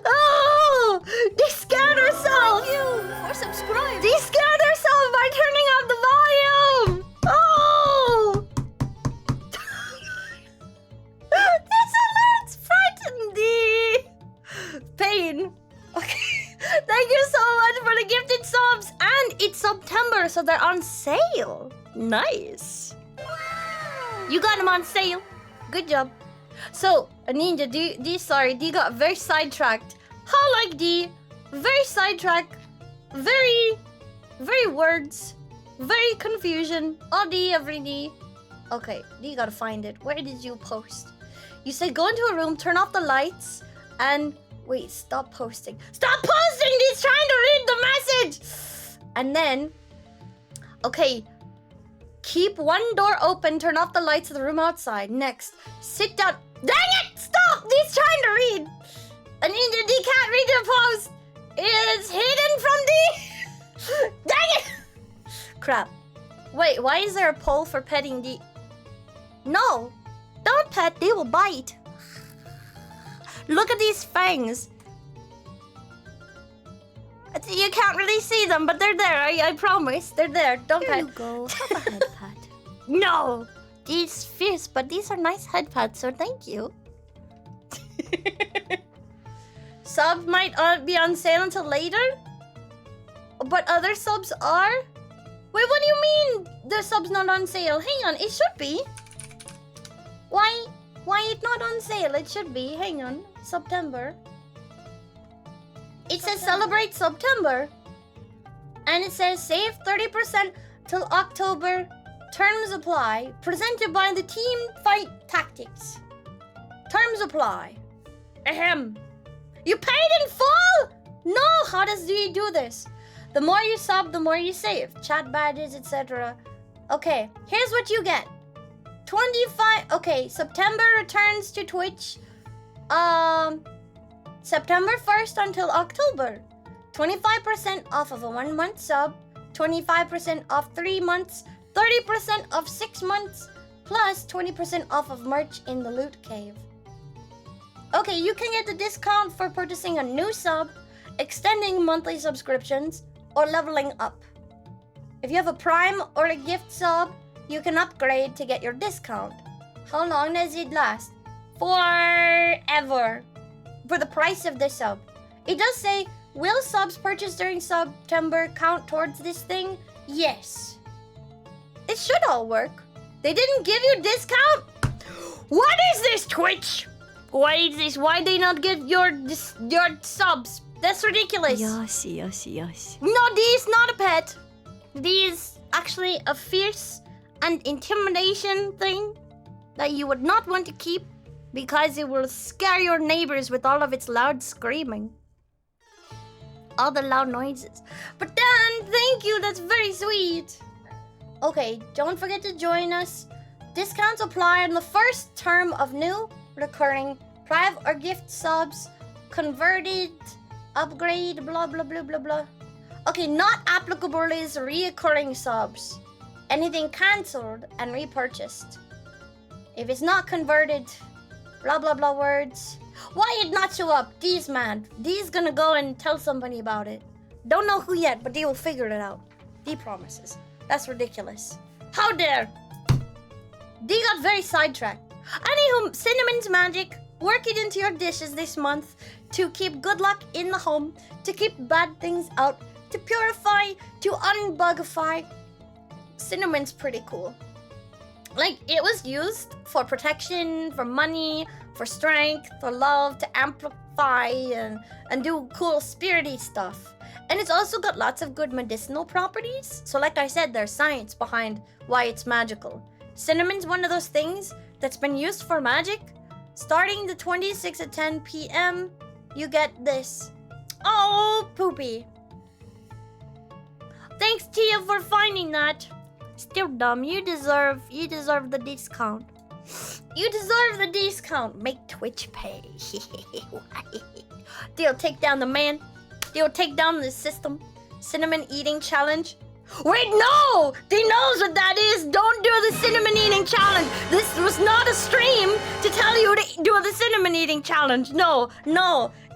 Oh! They scared herself! Thank you for subscribing. They scared herself by turning up the volume! Oh! That's alerts frightened me! Pain. Okay. Thank you so much for the gifted subs! And it's September, so they're on sale. Nice. You got them on sale. Good job. So, Ninja, D got very sidetracked. How like D? Very sidetracked. Very words. Very confusion. All D, every D. Okay, D gotta find it. Where did you post? You say go into a room, turn off the lights, and wait, stop posting. Stop posting! He's trying to read the message! And then, okay, keep one door open, turn off the lights of the room outside. Next, sit down. Dang it! Stop! He's trying to read. And D can't read the post. It's hidden from D. Dang it! Crap. Wait, why is there a poll for petting D? No, don't pet, they will bite. Look at these fangs. You can't really see them, but they're there. I promise. They're there. Don't Here pet. you go. Have a head pat. No! these fierce, but these are nice headpads, so thank you. Subs might be on sale until later, but other subs are? Wait, what do you mean the sub's not on sale? Hang on, it should be. Why it not on sale? It should be. Hang on, September. It says celebrate September. And it says save 30% till October. Terms apply. Presented by the Team Fight Tactics. Terms apply. Ahem. You paid in full? No, how do you do this? The more you sub, the more you save. Chat badges, etc. Okay, here's what you get. 25. Okay, September returns to Twitch. September 1st until October. 25% off of a 1 month sub. 25% off 3 months. 30% off 6 months. Plus 20% off of merch in the loot cave. Okay, you can get the discount for purchasing a new sub, extending monthly subscriptions, or leveling up. If you have a Prime or a gift sub, you can upgrade to get your discount. How long does it last? Forever. For the price of the sub. It does say, will subs purchased during September count towards this thing? Yes. It should all work. They didn't give you discount? What is this, Twitch? Why is this? Why they not give your subs? That's ridiculous. Yes. No, D is not a pet. D is actually a fierce and intimidation thing that you would not want to keep because it will scare your neighbors with all of its loud screaming. All the loud noises. But Dan, thank you. That's very sweet. Okay, don't forget to join us. Discounts apply on the first term of new, recurring, private or gift subs, converted, upgrade, blah, blah, blah, blah, blah. Okay, not applicable is reoccurring subs. Anything cancelled and repurchased. If it's not converted, blah, blah, blah words. Why it not show up? D's mad. D's gonna go and tell somebody about it. Don't know who yet, but D will figure it out. D promises. That's ridiculous. How dare! D got very sidetracked. Anywho, Cinnamon's magic. Work it into your dishes this month to keep good luck in the home, to keep bad things out, to purify, to unbugify. Cinnamon's pretty cool. Like, it was used for protection, for money, for strength, for love, to amplify and do cool spirity stuff. And it's also got lots of good medicinal properties. So like I said, there's science behind why it's magical. Cinnamon's one of those things that's been used for magic. Starting the 26th at 10 p.m., you get this. Oh, poopy. Thanks, Tia, for finding that. Still dumb. You deserve the discount. You deserve the discount. Make Twitch pay. They'll take down the man. They'll take down the system. Cinnamon eating challenge. Wait, no! They knows what that is. Don't do the cinnamon eating challenge. This was not a stream to tell you to do the cinnamon eating challenge. No.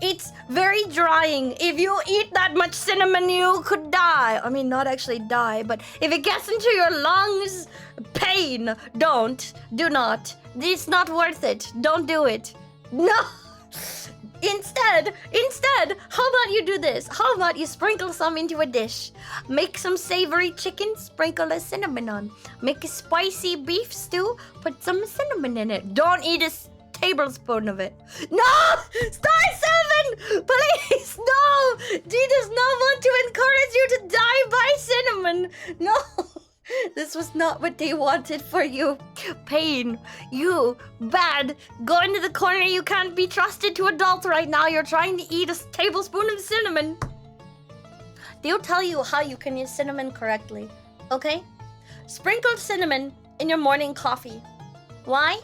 It's very drying. If you eat that much cinnamon, you could die. I mean, not actually die, but if it gets into your lungs, pain. Do not. It's not worth it. Don't do it. No. Instead, how about you do this? How about you sprinkle some into a dish? Make some savory chicken, sprinkle a cinnamon on. Make a spicy beef stew, put some cinnamon in it. Don't eat a tablespoon of it. No! Star 7! Please, no! D does not want to encourage you to die by cinnamon. No! This was not what they wanted for you. Pain. You. Bad. Go into the corner. You can't be trusted to adult right now. You're trying to eat a tablespoon of cinnamon. They'll tell you how you can use cinnamon correctly. Okay? Sprinkle cinnamon in your morning coffee. Why?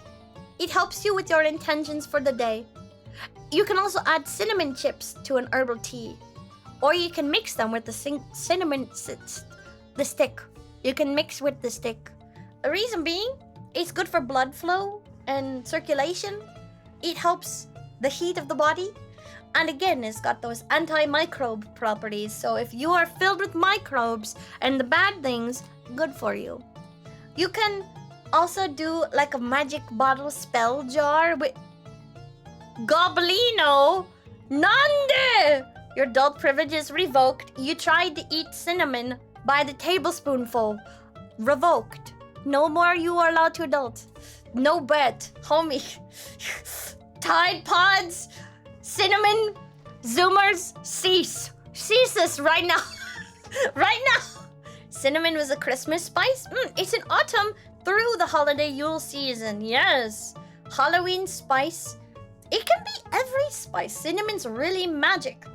It helps you with your intentions for the day. You can also add cinnamon chips to an herbal tea. Or you can mix them with the the stick. You can mix with the stick. The reason being, it's good for blood flow and circulation. It helps the heat of the body. And again, it's got those antimicrobe properties. So if you are filled with microbes and the bad things, good for you. You can also do like a magic bottle spell jar with Goblino. Nande! Your adult privilege is revoked. You tried to eat cinnamon by the tablespoonful. Revoked. No more you are allowed to adult. No bet, homie. Tide Pods, cinnamon, Zoomers, cease. Cease this right now. Right now. Cinnamon was a Christmas spice. It's an autumn through the holiday Yule season. Yes. Halloween spice. It can be every spice. Cinnamon's really magic.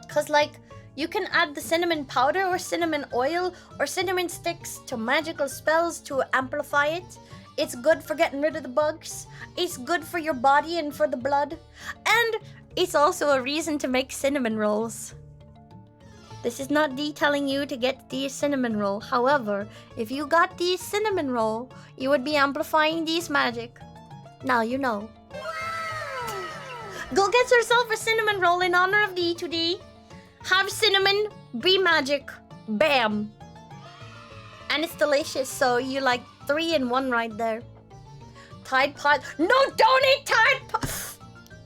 Cause like you can add the cinnamon powder or cinnamon oil or cinnamon sticks to magical spells to amplify it. It's good for getting rid of the bugs. It's good for your body and for the blood. And it's also a reason to make cinnamon rolls. This is not telling you to get the cinnamon roll. However, if you got the cinnamon roll, you would be amplifying these magic. Now you know. Go get yourself a cinnamon roll in honor of thee today. Have cinnamon, be magic. Bam. And it's delicious, so you like 3 in 1 right there. Tide Pod. No, don't eat Tide Pods.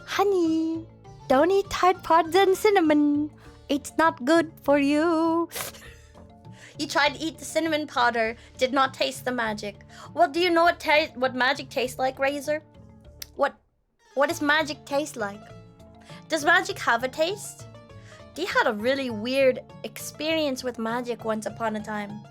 Honey, don't eat Tide Pods and cinnamon. It's not good for you. You tried to eat the cinnamon powder, did not taste the magic. Well, do you know what magic tastes like, Razor? What does magic taste like? Does magic have a taste? Dee had a really weird experience with magic once upon a time.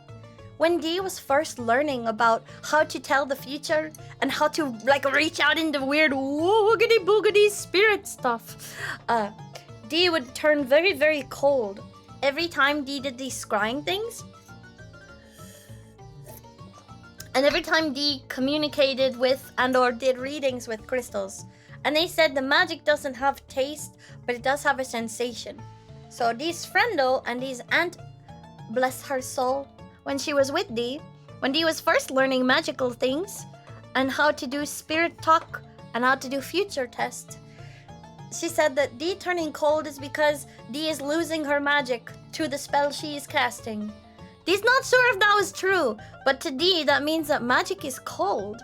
When Dee was first learning about how to tell the future and how to like reach out into weird woogity boogity spirit stuff, Dee would turn very, very cold every time Dee did these scrying things. And every time Dee communicated with and or did readings with crystals. And they said the magic doesn't have taste, but it does have a sensation. So Dee's friendo and Dee's aunt, bless her soul, when she was with Dee, when Dee was first learning magical things and how to do spirit talk and how to do future test, she said that Dee turning cold is because Dee is losing her magic to the spell she is casting. Dee's not sure if that was true, but to Dee that means that magic is cold.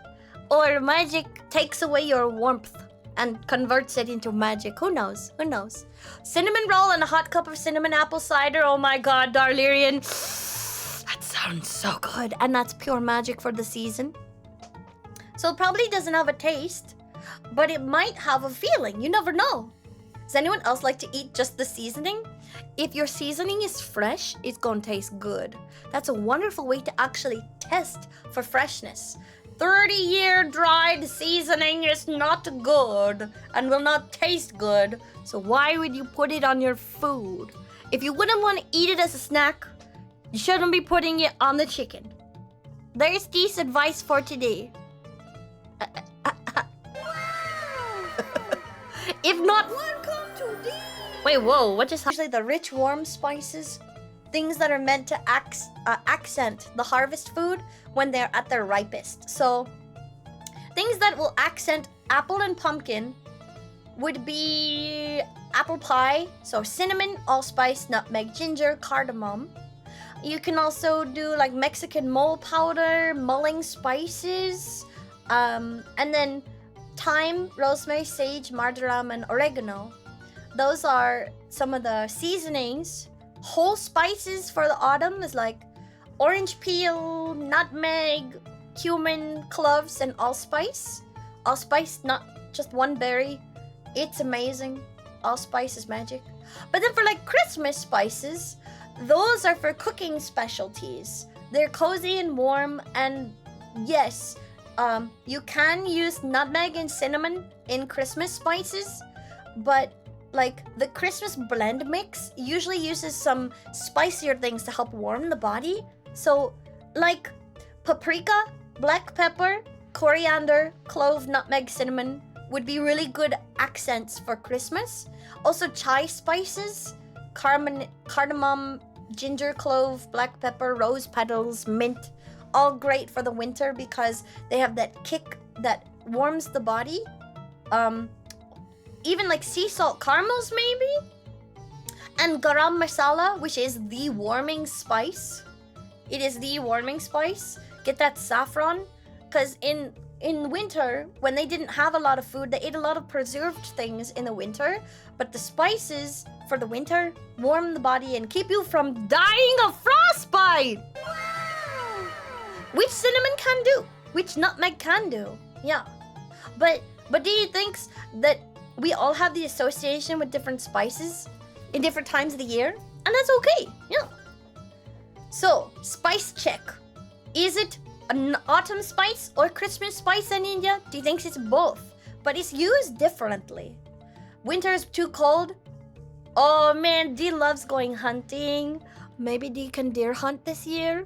Or magic takes away your warmth and converts it into magic. Who knows? Who knows? Cinnamon roll and a hot cup of cinnamon apple cider. Oh my god, Darlerian. That sounds so good. And that's pure magic for the season. So it probably doesn't have a taste, but it might have a feeling. You never know. Does anyone else like to eat just the seasoning? If your seasoning is fresh, it's gonna taste good. That's a wonderful way to actually test for freshness. 30-year dried seasoning is not good and will not taste good. So why would you put it on your food? If you wouldn't want to eat it as a snack, you shouldn't be putting it on the chicken. There's Dee's advice for today. If not, welcome to Dee. Wait, whoa, what just happened? Usually the rich, warm spices, things that are meant to accent the harvest food when they're at their ripest. So things that will accent apple and pumpkin would be apple pie, so cinnamon, allspice, nutmeg, ginger, cardamom. You can also do like Mexican mole powder, mulling spices, and then thyme, rosemary, sage, marjoram, and oregano. Those are some of the seasonings. Whole spices for the autumn is like orange peel, nutmeg, cumin, cloves, and allspice. Allspice, not just one berry. It's amazing. Allspice is magic. But then for like Christmas spices, those are for cooking specialties. They're cozy and warm, and yes, you can use nutmeg and cinnamon in Christmas spices, but like the Christmas blend mix usually uses some spicier things to help warm the body. So like paprika, black pepper, coriander, clove, nutmeg, cinnamon would be really good accents for Christmas. Also chai spices, cardamom, ginger, clove, black pepper, rose petals, mint, all great for the winter because they have that kick that warms the body. Even like sea salt caramels maybe, and garam masala, which is the warming spice. It is the warming spice. Get that saffron Because in winter, when they didn't have a lot of food, they ate a lot of preserved things in the winter. But the spices for the winter warm the body and keep you from dying of frostbite. Wow. Which cinnamon can do, which nutmeg can do. Yeah. But Dee thinks that we all have the association with different spices in different times of the year, and that's okay. Yeah. So, spice check. Is it an autumn spice or Christmas spice in India? Dee thinks it's both, but it's used differently. Winter is too cold. Oh man, Dee loves going hunting. Maybe Dee can deer hunt this year.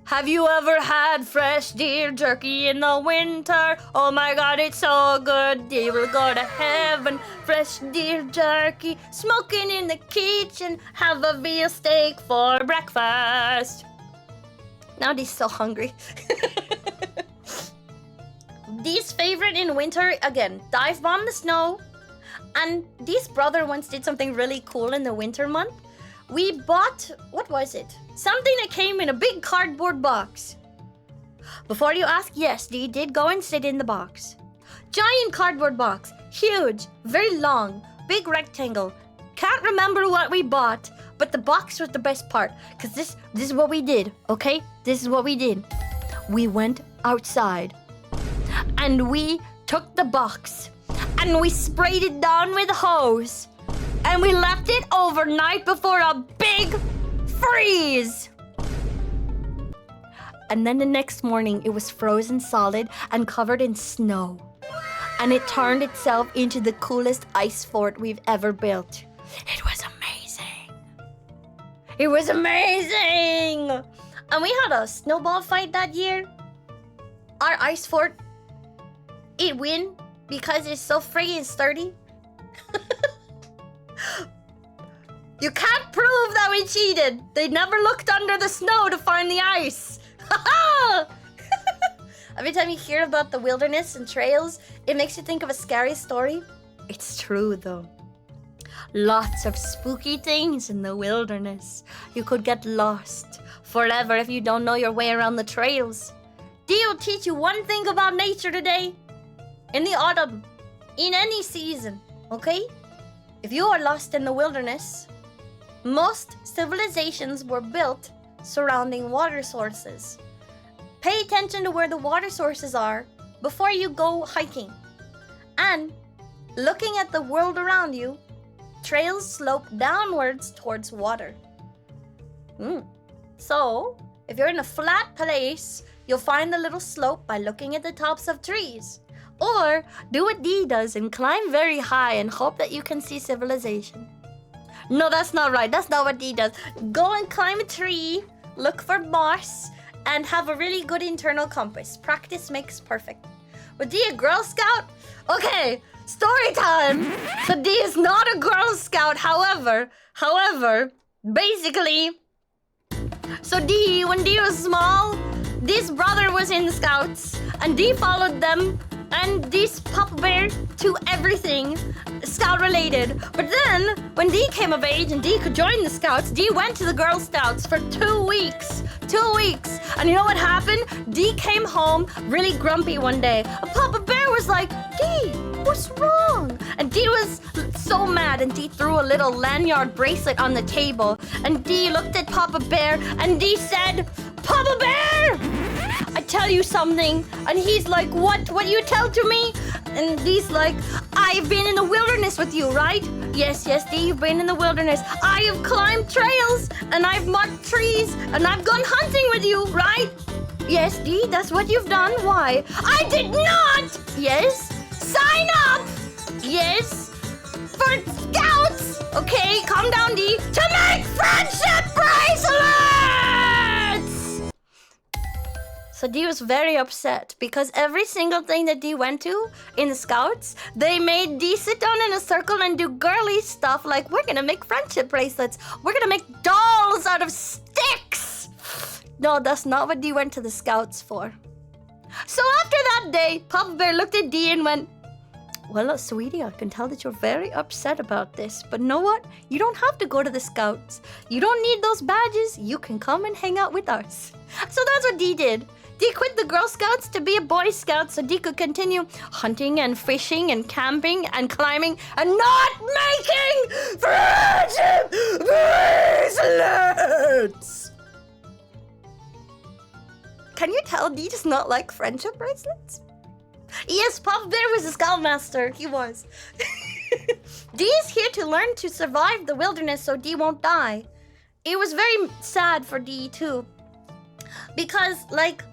Have you ever had fresh deer jerky in the winter? Oh my god, it's so good. Dee will go to heaven. Fresh deer jerky, smoking in the kitchen. Have a veal steak for breakfast. Now Dee's so hungry. Dee's favorite in winter, again, dive bomb the snow. And Dee's brother once did something really cool in the winter month. We bought, what was it? Something that came in a big cardboard box. Before you ask, yes, Dee did go and sit in the box. Giant cardboard box, huge, very long, big rectangle. Can't remember what we bought, but the box was the best part. Because this is what we did, okay? This is what we did. We went outside and we took the box and we sprayed it down with a hose. And we left it overnight before a big freeze. And then the next morning, it was frozen solid and covered in snow. And it turned itself into the coolest ice fort we've ever built. It was amazing. It was amazing. And we had a snowball fight that year. Our ice fort, it win because it's so freaking sturdy. You can't prove that we cheated. They never looked under the snow to find the ice. Every time you hear about the wilderness and trails, it makes you think of a scary story. It's true though. Lots of spooky things in the wilderness. You could get lost forever if you don't know your way around the trails. Dee will teach you one thing about nature today. In the autumn, in any season, okay? If you are lost in the wilderness, most civilizations were built surrounding water sources. Pay attention to where the water sources are before you go hiking. And looking at the world around you, trails slope downwards towards water. So, if you're in a flat place, you'll find the little slope by looking at the tops of trees. Or do what Dee does and climb very high and hope that you can see civilization. No, that's not right. That's not what Dee does. Go and climb a tree, look for moss, and have a really good internal compass. Practice makes perfect. Was Dee a Girl Scout? Okay, story time. So Dee is not a Girl Scout. However, basically, so Dee, when Dee was small, Dee's brother was in the Scouts, and Dee followed them. And Dee's Papa Bear to everything Scout related. But then, when Dee came of age and Dee could join the Scouts, Dee went to the Girl Scouts for 2 weeks. 2 weeks. And you know what happened? Dee came home really grumpy one day. And Papa Bear was like, Dee, what's wrong? And Dee was so mad, and Dee threw a little lanyard bracelet on the table. And Dee looked at Papa Bear and Dee said, Papa Bear! I tell you something. And he's like, what do you tell to me? And Dee's like, I've been in the wilderness with you, right? Yes, Dee, you've been in the wilderness. I have climbed trails, and I've marked trees, and I've gone hunting with you, right? Yes, Dee, that's what you've done. Why? I did not! Yes? Sign up! Yes? For Scouts! Okay, calm down, Dee. To make friendship bracelets! So Dee was very upset because every single thing that Dee went to in the Scouts, they made Dee sit down in a circle and do girly stuff like, we're gonna make friendship bracelets. We're gonna make dolls out of sticks. No, that's not what Dee went to the Scouts for. So after that day, Papa Bear looked at Dee and went, well, sweetie, I can tell that you're very upset about this, but know what? You don't have to go to the Scouts. You don't need those badges. You can come and hang out with us. So that's what Dee did. Dee quit the Girl Scouts to be a Boy Scout so Dee could continue hunting and fishing and camping and climbing and not making friendship bracelets. Can you tell Dee does not like friendship bracelets? Yes, Papa Bear was a Scoutmaster. He was. Dee is here to learn to survive the wilderness so Dee won't die. It was very sad for Dee too. Because like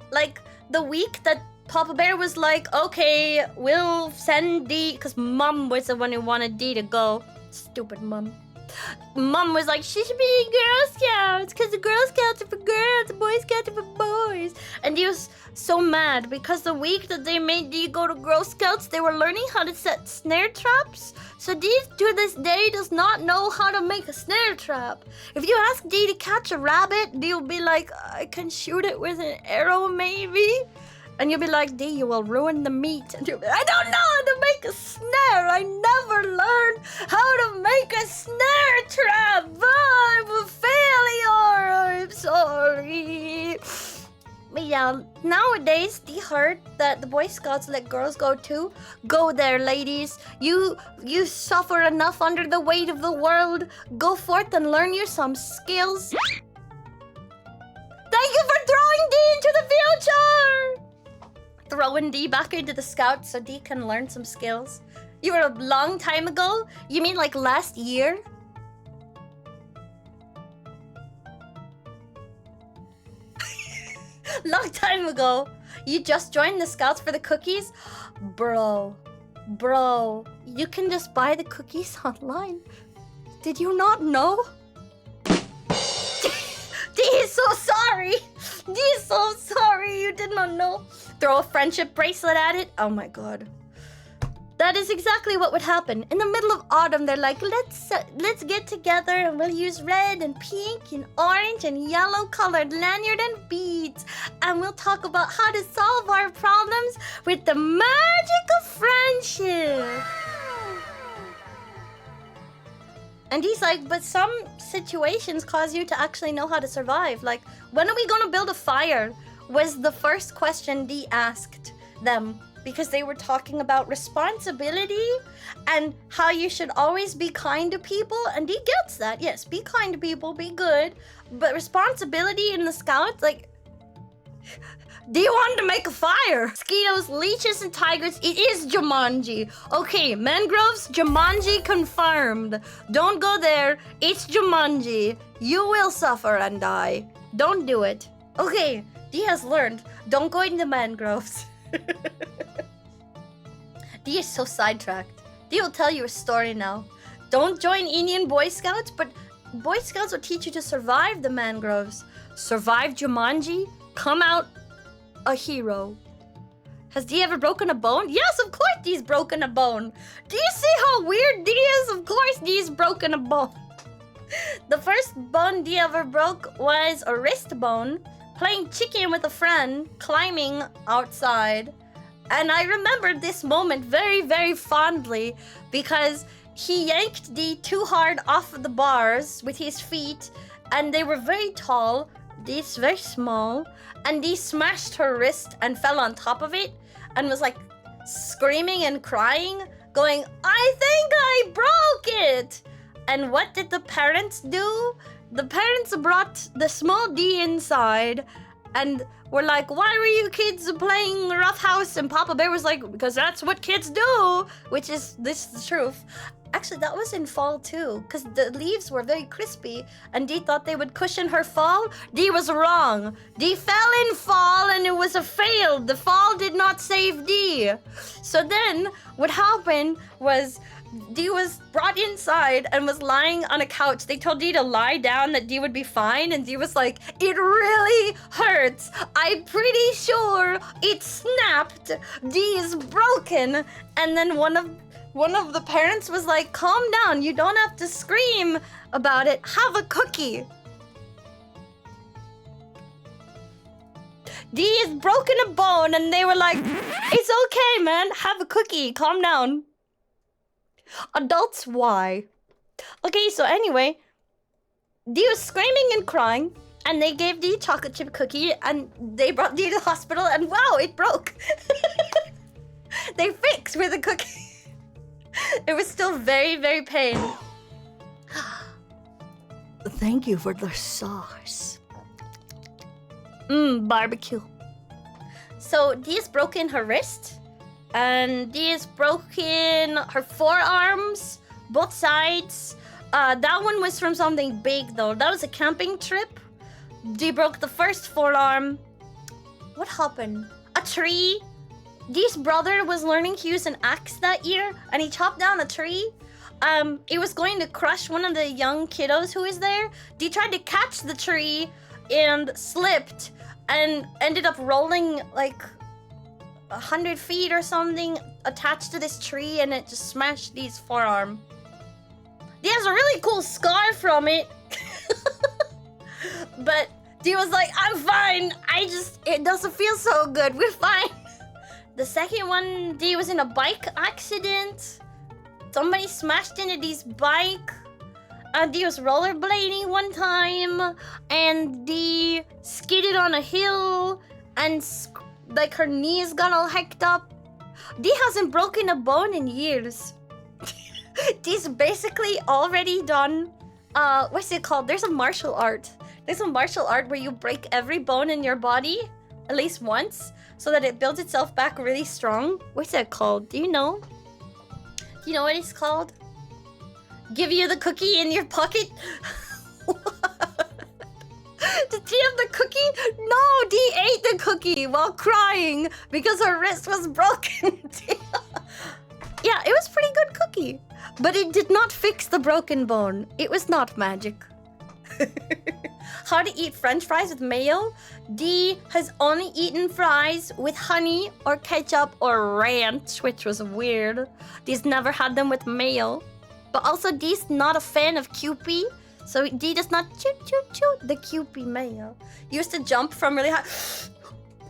the week that Papa Bear was like, okay, we'll send Dee, because Mom was the one who wanted Dee to go. Stupid Mom. Mom was like, she should be Girl Scouts because the Girl Scouts are for girls, the Boy Scouts are for boys. And he was so mad because the week that they made Dee go to Girl Scouts, they were learning how to set snare traps. So Dee to this day does not know how to make a snare trap. If you ask Dee to catch a rabbit, Dee will be like, I can shoot it with an arrow maybe. And you'll be like, Dee, you will ruin the meat. And you'll be like, I don't know how to make a snare. I never learned how to make a snare trap. I'm a failure. I'm sorry. But yeah, nowadays, Dee heard that the Boy Scouts let girls go too. Go there, ladies. You suffer enough under the weight of the world. Go forth and learn you some skills. Thank you for throwing Dee into the future. Throwing Dee back into the Scouts so Dee can learn some skills. You were a long time ago? You mean like last year? Long time ago. You just joined the Scouts for the cookies? Bro, you can just buy the cookies online. Did you not know? Dee is so sorry. Dee is so sorry you did not know. Throw a friendship bracelet at it? Oh my god. That is exactly what would happen. In the middle of autumn, they're like, let's get together and we'll use red and pink and orange and yellow colored lanyard and beads. And we'll talk about how to solve our problems with the magic of friendship. And he's like, but some situations cause you to actually know how to survive. Like, when are we gonna build a fire? Was the first question Dee asked them. Because they were talking about responsibility and how you should always be kind to people. And Dee gets that. Yes, be kind to people, be good. But responsibility in the Scouts, like... Dee wanted to make a fire. Mosquitoes, leeches, and tigers. It is Jumanji. Okay, mangroves, Jumanji confirmed. Don't go there. It's Jumanji. You will suffer and die. Don't do it. Okay, Dee has learned. Don't go into mangroves. Dee is so sidetracked. Dee will tell you a story now. Don't join Indian Boy Scouts, but Boy Scouts will teach you to survive the mangroves. Survive Jumanji, come out a hero. Has Dee ever broken a bone? Yes, of course Dee's broken a bone. Do you see how weird Dee is? Of course Dee's broken a bone. The first bone Dee ever broke was a wrist bone, playing chicken with a friend, climbing outside. And I remember this moment very, very fondly because he yanked Dee too hard off of the bars with his feet, and they were very tall. Dee's very small, and Dee smashed her wrist and fell on top of it and was like screaming and crying, going, I think I broke it! And what did the parents do? The parents brought the small Dee inside and were like, why were you kids playing Rough House? And Papa Bear was like, because that's what kids do, which is the truth. Actually, that was in fall too, because the leaves were very crispy and Dee thought they would cushion her fall. Dee was wrong. Dee fell in fall and it was a fail. The fall did not save Dee. So then what happened was Dee was brought inside and was lying on a couch. They told Dee to lie down, that Dee would be fine, and Dee was like, it really hurts. I'm pretty sure it snapped. Dee is broken. And then one of the parents was like, calm down, you don't have to scream about it. Have a cookie. Dee is broken a bone, and they were like, it's okay, man. Have a cookie. Calm down. Adults, why? Okay, so anyway, Dee was screaming and crying, And they gave Dee chocolate chip cookie, and they brought Dee to the hospital, and wow, it broke. They fixed with a cookie. It was still very, very pain. Thank you for the sauce. Barbecue. So Dee's broken her wrist, and Dee's broken her forearms, both sides. That one was from something big though. That was a camping trip. Dee broke the first forearm. What happened? A tree. Dee's brother was learning to use an axe that year, and he chopped down a tree. It was going to crush one of the young kiddos who was there. Dee tried to catch the tree and slipped and ended up rolling like 100 feet or something attached to this tree, and it just smashed Dee's forearm. Dee has a really cool scar from it. But Dee was like, I'm fine. It doesn't feel so good. We're fine. The second one, Dee was in a bike accident. Somebody smashed into Dee's bike. Dee was rollerblading one time, and Dee skidded on a hill, and like her knees got all hecked up. Dee hasn't broken a bone in years. Dee's basically already done. What's it called? There's a martial art. There's a martial art where you break every bone in your body at least once, so that it builds itself back really strong. What's that called? Do you know? Do you know what it's called? Give you the cookie in your pocket? Did Dee have the cookie? No, Dee ate the cookie while crying because her wrist was broken. Yeah, it was pretty good cookie, but it did not fix the broken bone. It was not magic. How to eat French fries with mayo? Dee has only eaten fries with honey or ketchup or ranch, which was weird. Dee's never had them with mayo. But also Dee's not a fan of Kewpie, so Dee does not chew the Kewpie mayo. Used to jump from really high.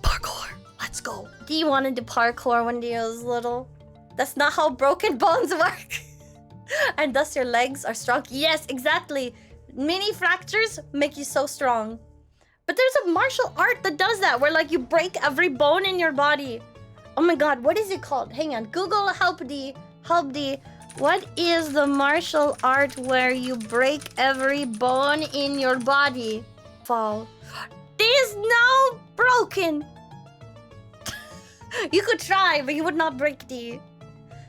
Parkour, let's go. Dee wanted to parkour when Dee was little. That's not how broken bones work. And thus your legs are strong. Yes, exactly. Mini fractures make you so strong. But there's a martial art that does that, where like you break every bone in your body. Oh my god, what is it called? Hang on, Google help Dee. Help Dee. What is the martial art where you break every bone in your body? Fall. Dee is now broken. You could try, but you would not break Dee.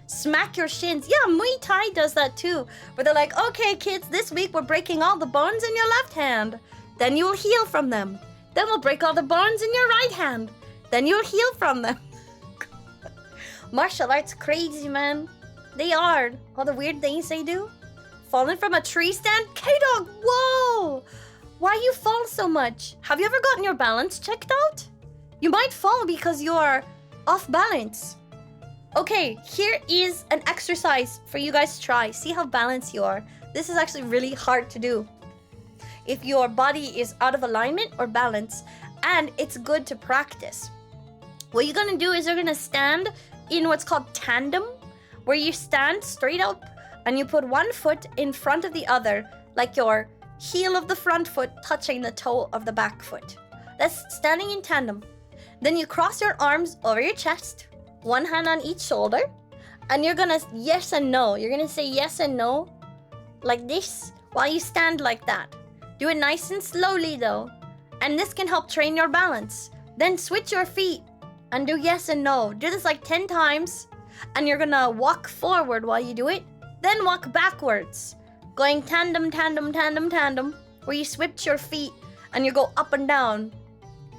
Smack your shins. Yeah, Muay Thai does that too. Where they're like, okay, kids, this week we're breaking all the bones in your left hand. Then you'll heal from them. Then we'll break all the bones in your right hand. Then you'll heal from them. Martial arts crazy, man. They are. All the weird things they do. Falling from a tree stand? K-Dog, whoa! Why you fall so much? Have you ever gotten your balance checked out? You might fall because you are off balance. Okay, here is an exercise for you guys to try. See how balanced you are. This is actually really hard to do. If your body is out of alignment or balance, and it's good to practice. What you're gonna do is you're gonna stand in what's called tandem, where you stand straight up and you put one foot in front of the other, like your heel of the front foot touching the toe of the back foot. That's standing in tandem. Then you cross your arms over your chest, one hand on each shoulder, and you're gonna yes and no. You're gonna say yes and no like this while you stand like that. Do it nice and slowly though, and this can help train your balance. Then switch your feet and do yes and no. Do this like 10 times, and you're gonna walk forward while you do it, then walk backwards, going tandem, tandem, tandem, tandem, where you switch your feet and you go up and down,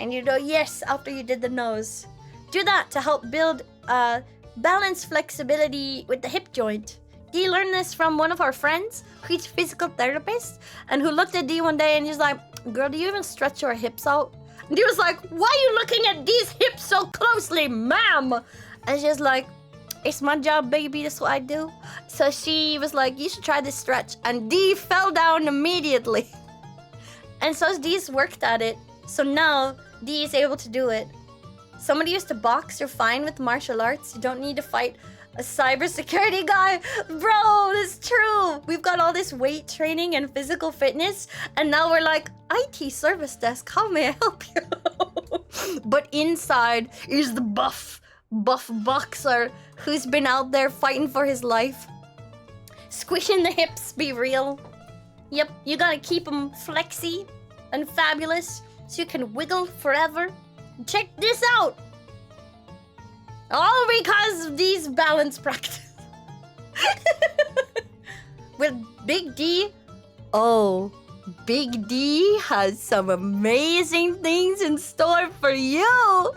and you do yes after you did the nose. Do that to help build balance flexibility with the hip joint. Dee learned this from one of our friends who's a physical therapist, and who looked at Dee one day and he's like, girl, do you even stretch your hips out? And Dee was like, why are you looking at Dee's hips so closely, ma'am? And she's like, it's my job, baby, that's what I do. So she was like, you should try this stretch. And Dee fell down immediately. And so Dee's worked at it. So now Dee is able to do it. Somebody used to box, you're fine with martial arts. You don't need to fight A cybersecurity guy? Bro, that's true. We've got all this weight training and physical fitness, and now we're like, IT service desk, how may I help you? But inside is the buff boxer who's been out there fighting for his life. Squishing the hips, be real. Yep, you gotta keep them flexy and fabulous so you can wiggle forever. Check this out. All because of these balance practice. With Big D. Oh, Big D has some amazing things in store for you.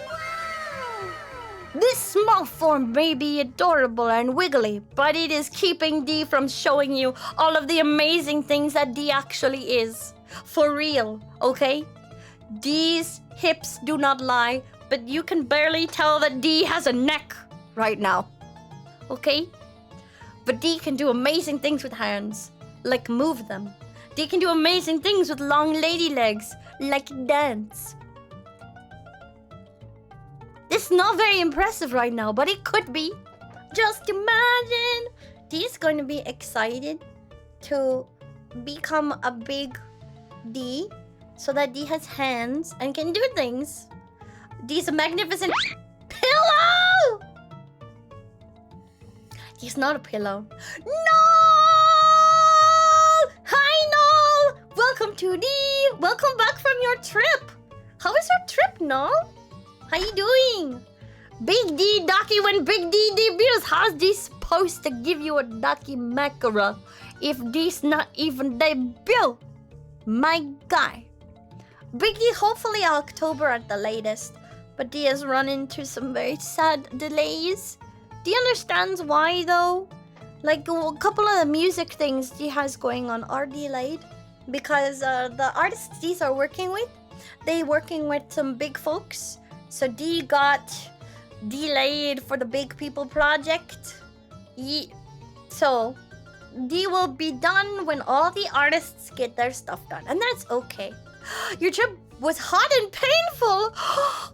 This small form may be adorable and wiggly, but it is keeping D from showing you all of the amazing things that D actually is. For real, okay? D's hips do not lie, but you can barely tell that D has a neck right now. Okay? But D can do amazing things with hands, like move them. D can do amazing things with long lady legs, like dance. It's not very impressive right now, but it could be. Just imagine. D is going to be excited to become a big D so that D has hands and can do things. D's a magnificent pillow! He's not a pillow. No! Hi, Noel! Welcome to D! Welcome back from your trip! How is your trip, Noel? How you doing? Big D Ducky, when Big D debuts, how's D supposed to give you a Ducky Makara if D's not even debut? My guy. Big D hopefully October at the latest. But D has run into some very sad delays. D understands why though. Like a couple of the music things D has going on are delayed because the artists D's are working with, they working with some big folks. So D got delayed for the Big People project. So D will be done when all the artists get their stuff done, and that's okay. Your trip was hot and painful.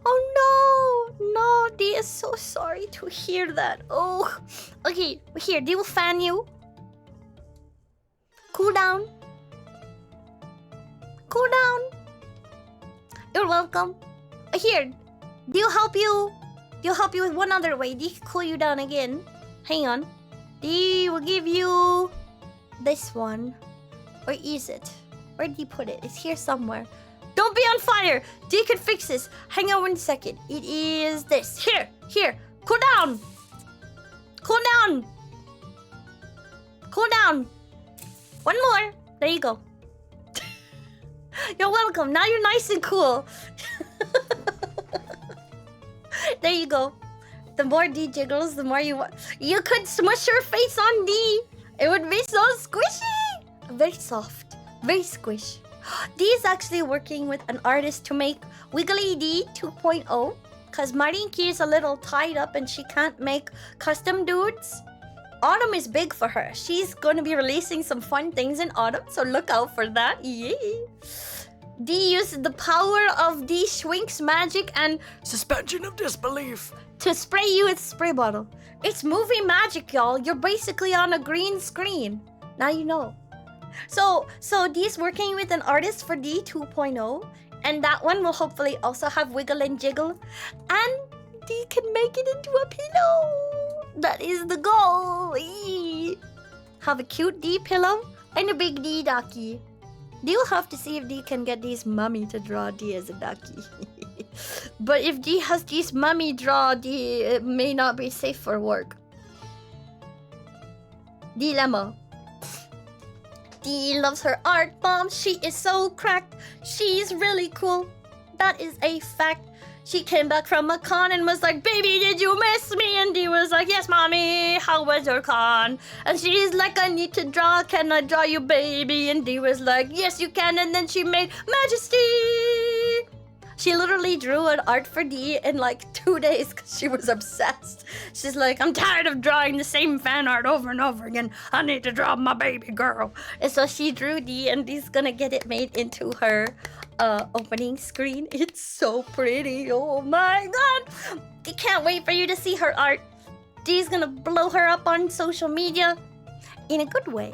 Oh no, D is so sorry to hear that. Oh, okay, here, D will fan you. Cool down. Cool down. You're welcome. Here, D will help you. D will help you with one other way. D can cool you down again. Hang on. D will give you this one. Or is it? Where did he put it? It's here somewhere. Don't be on fire! D can fix this. Hang on 1 second. It is this. Here. Cool down. Cool down. Cool down. One more. There you go. You're welcome. Now you're nice and cool. There you go. The more D jiggles, the more you want. You could smush your face on D. It would be so squishy. Very soft. Very squish. D is actually working with an artist to make Wiggly D 2.0 because Marinki is a little tied up and she can't make custom dudes. Autumn is big for her. She's going to be releasing some fun things in autumn, so look out for that. Yay! D uses the power of D Sphinx magic and suspension of disbelief to spray you with spray bottle. It's movie magic, y'all. You're basically on a green screen. Now you know. So D's working with an artist for D 2.0, and that one will hopefully also have wiggle and jiggle, and D can make it into a pillow. That is the goal. Eee. Have a cute D pillow and a big D ducky. D will have to see if D can get D's mummy to draw D as a ducky. But if D has D's mummy draw D, it may not be safe for work. Dilemma. D loves her art bomb. She is so cracked. She's really cool. That is a fact. She came back from a con and was like, baby, did you miss me? And D was like, yes, mommy. How was your con? And she's like, I need to draw. Can I draw you, baby? And D was like, yes, you can. And then she made Majesty. She literally drew an art for D in like 2 days because she was obsessed. She's like, I'm tired of drawing the same fan art over and over again. I need to draw my baby girl. And so she drew D, and D's gonna get it made into her opening screen. It's so pretty. Oh my god. I can't wait for you to see her art. Dee's gonna blow her up on social media in a good way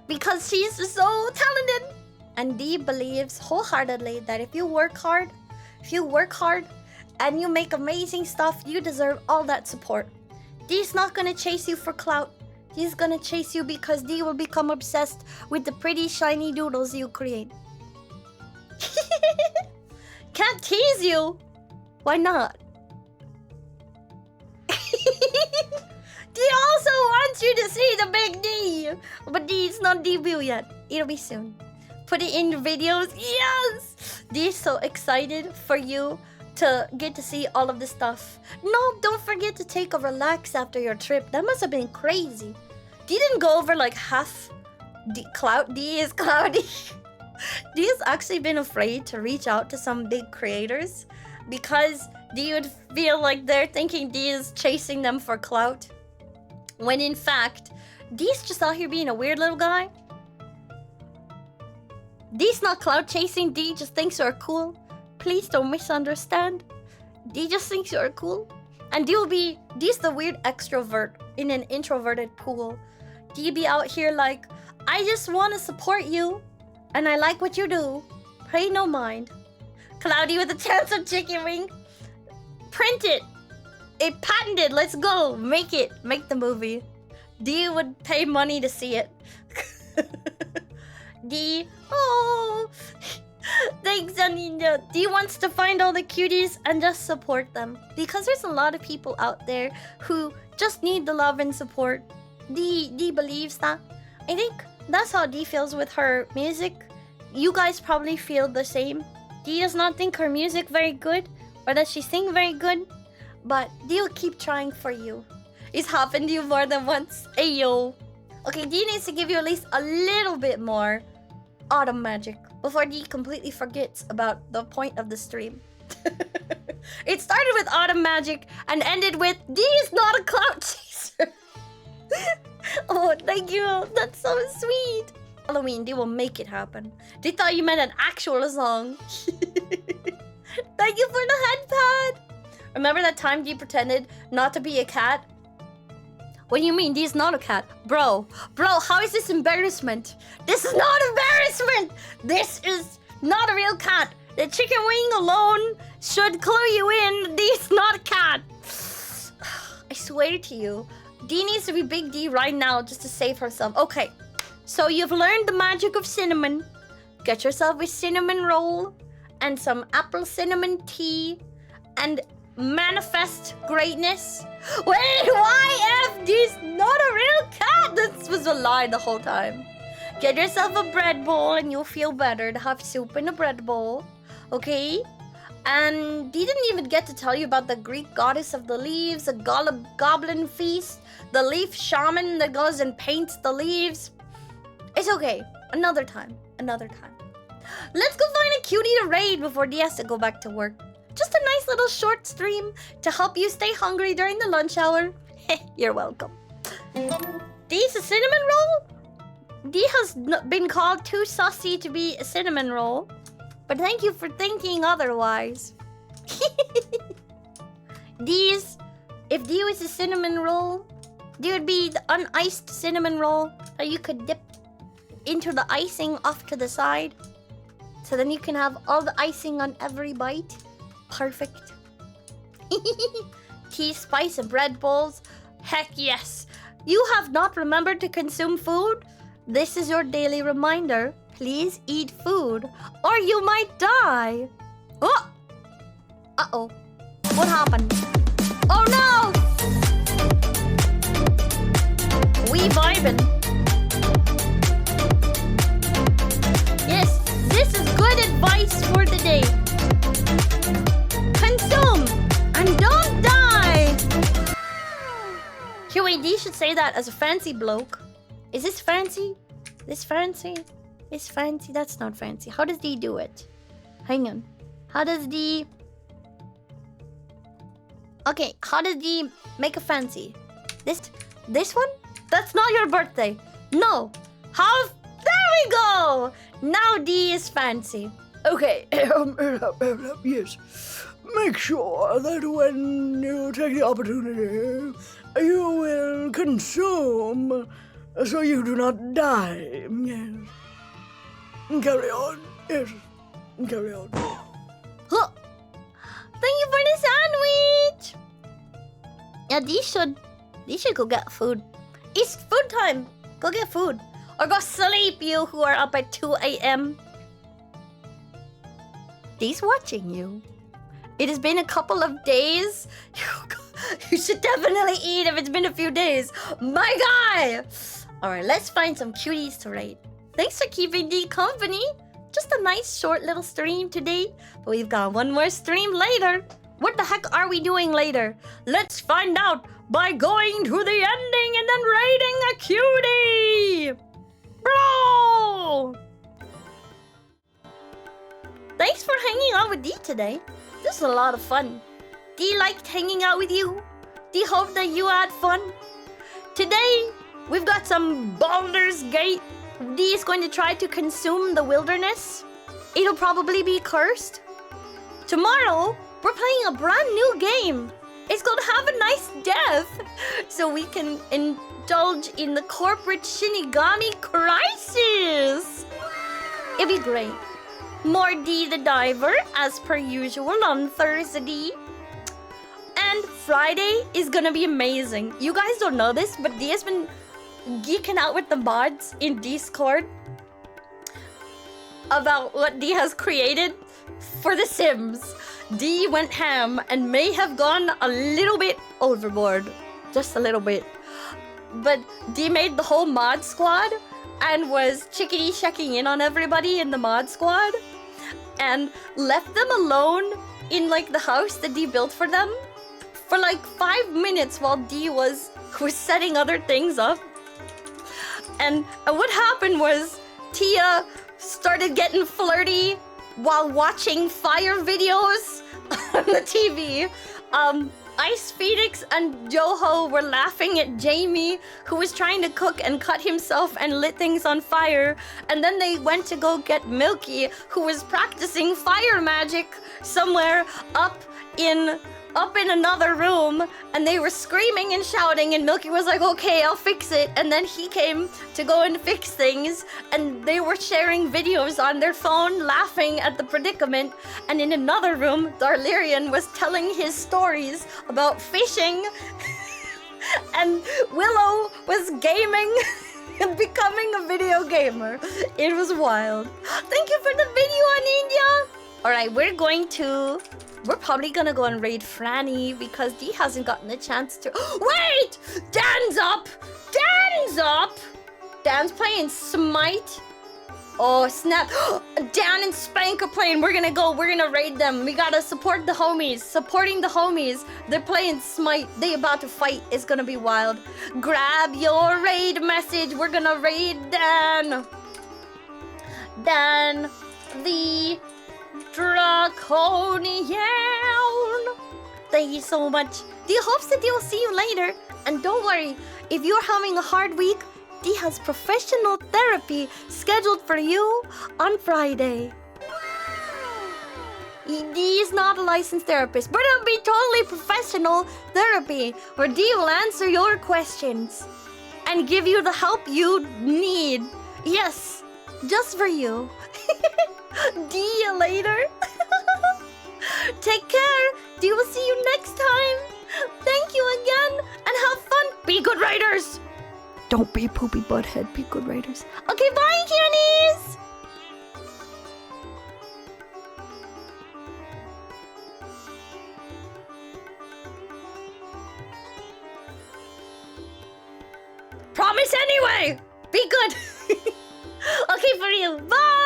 because she's so talented. And Dee believes wholeheartedly that if you work hard and you make amazing stuff, you deserve all that support. Dee's not gonna chase you for clout. Dee's gonna chase you because Dee will become obsessed with the pretty shiny doodles you create. Can't tease you. Why not? Dee also wants you to see the big D. But Dee's not debut yet. It'll be soon. Put it in your videos. Yes! Dee's so excited for you to get to see all of this stuff. No, don't forget to take a relax after your trip. That must have been crazy. Dee didn't go over like half Dee is cloudy. Dee has actually been afraid to reach out to some big creators because Dee would feel like they're thinking Dee is chasing them for clout. When in fact, Dee's just out here being a weird little guy. Dee's not clout chasing, Dee just thinks you're cool. Please don't misunderstand. Dee just thinks you're cool. And Dee's the weird extrovert in an introverted pool. Dee be out here like, I just want to support you. And I like what you do. Pay no mind. Cloudy with a chance of chicken wing. Print it. It patented. Let's go. Make it. Make the movie. Dee would pay money to see it. Dee. Oh. Thanks, Anina. Dee wants to find all the cuties and just support them. Because there's a lot of people out there who just need the love and support. Dee believes that. I think that's how Dee feels with her music. You guys probably feel the same. Dee does not think her music very good or that she sing very good. But Dee will keep trying for you. It's happened to you more than once. Ayo. Okay, Dee needs to give you at least a little bit more autumn magic before Dee completely forgets about the point of the stream. It started with autumn magic and ended with Dee is not a clout chaser. Oh, thank you. That's so sweet. Halloween, Dee will make it happen. Dee thought you meant an actual song. Thank you for the headpad. Remember that time Dee pretended not to be a cat? What do you mean Dee's not a cat? Bro, how is this embarrassment? This is not embarrassment! This is not a real cat. The chicken wing alone should clue you in. Dee's not a cat. I swear to you, Dee needs to be Big D right now just to save herself. Okay, so you've learned the magic of cinnamon. Get yourself a cinnamon roll and some apple cinnamon tea and manifest greatness. Wait, why F? Dee's not a real cat. This was a lie the whole time. Get yourself a bread bowl and you'll feel better to have soup in a bread bowl. Okay? And Dee didn't even get to tell you about the Greek goddess of the leaves, a goblin feast, the leaf shaman that goes and paints the leaves. It's okay. Another time. Let's go find a cutie to raid before Dee has to go back to work. Just a nice little short stream to help you stay hungry during the lunch hour. You're welcome. Dee's a cinnamon roll? Dee has been called too saucy to be a cinnamon roll. But thank you for thinking otherwise. If Dee was a cinnamon roll, Dee would be the uniced cinnamon roll that you could dip into the icing off to the side. So then you can have all the icing on every bite. Perfect. Tea, spice, and bread bowls. Heck yes. You have not remembered to consume food? This is your daily reminder. Please eat food or you might die. Oh! Uh-oh. What happened? Oh no! We vibing. Yes, this is good advice for the day. Consume and don't die. QAD should say that as a fancy bloke. Is this fancy? This fancy? It's fancy. That's not fancy. How does Dee do it? Hang on. How does Dee... Okay, how does Dee make a fancy? This one? That's not your birthday. No. How... There we go! Now Dee is fancy. Okay. Yes. make sure that when you take the opportunity, you will consume so you do not die. Yes. Carry on. Yes. Carry on. Huh. Thank you for the sandwich. Yeah, these should go get food. It's food time. Go get food. Or go sleep, you who are up at 2 a.m. Dee's watching you. It has been a couple of days. You should definitely eat if it's been a few days. My guy! Alright, let's find some cuties to rate. Thanks for keeping Dee company. Just a nice short little stream today. But we've got one more stream later. What the heck are we doing later? Let's find out by going to the ending and then rating a cutie! Bro! Thanks for hanging out with Dee today. This was a lot of fun. Dee liked hanging out with you. Dee hoped that you had fun. Today, we've got some Baldur's Gate. Dee is going to try to consume the wilderness. It'll probably be cursed. Tomorrow, we're playing a brand new game. It's called Have a Nice Death. So we can indulge in the corporate Shinigami crisis. It'll be great. More Dee the Diver, as per usual, on Thursday. And Friday is gonna be amazing. You guys don't know this, but Dee has been geeking out with the mods in Discord about what Dee has created for The Sims. Dee went ham and may have gone a little bit overboard. Just a little bit. But Dee made the whole mod squad and was chickadee checking in on everybody in the mod squad and left them alone in like the house that Dee built for them for like 5 minutes while Dee was setting other things up. And what happened was Tia started getting flirty while watching fire videos on the TV. Ice Phoenix and Joho were laughing at Jamie, who was trying to cook and cut himself and lit things on fire. And then they went to go get Milky, who was practicing fire magic somewhere up in another room, and they were screaming and shouting, and Milky was like, okay, I'll fix it. And then he came to go and fix things, and they were sharing videos on their phone, laughing at the predicament. And in another room, Darlerian was telling his stories about fishing, and Willow was gaming and becoming a video gamer. It was wild. Thank you for the video, Anindia. Alright, we're probably gonna go and raid Franny because Dee hasn't gotten a chance to. Wait! Dan's up! Dan's up! Dan's playing Smite. Oh, snap. Dan and Spank are playing. We're gonna raid them. We gotta support the homies. Supporting the homies. They're playing Smite. They about to fight. It's gonna be wild. Grab your raid message. We're gonna raid Dan. Dan the Draconian. Thank you so much. Dee hopes that Dee will see you later. And don't worry, if you're having a hard week, Dee has professional therapy scheduled for you on Friday. Dee is not a licensed therapist, but it'll be totally professional therapy where Dee will answer your questions and give you the help you need. Yes, just for you. Dee you later. Take care. Dee will see you next time. Thank you again and have fun. Be good writers. Don't be poopy butthead. Be good writers. Okay, bye, cuties. Promise anyway. Be good. Okay, for you. Bye.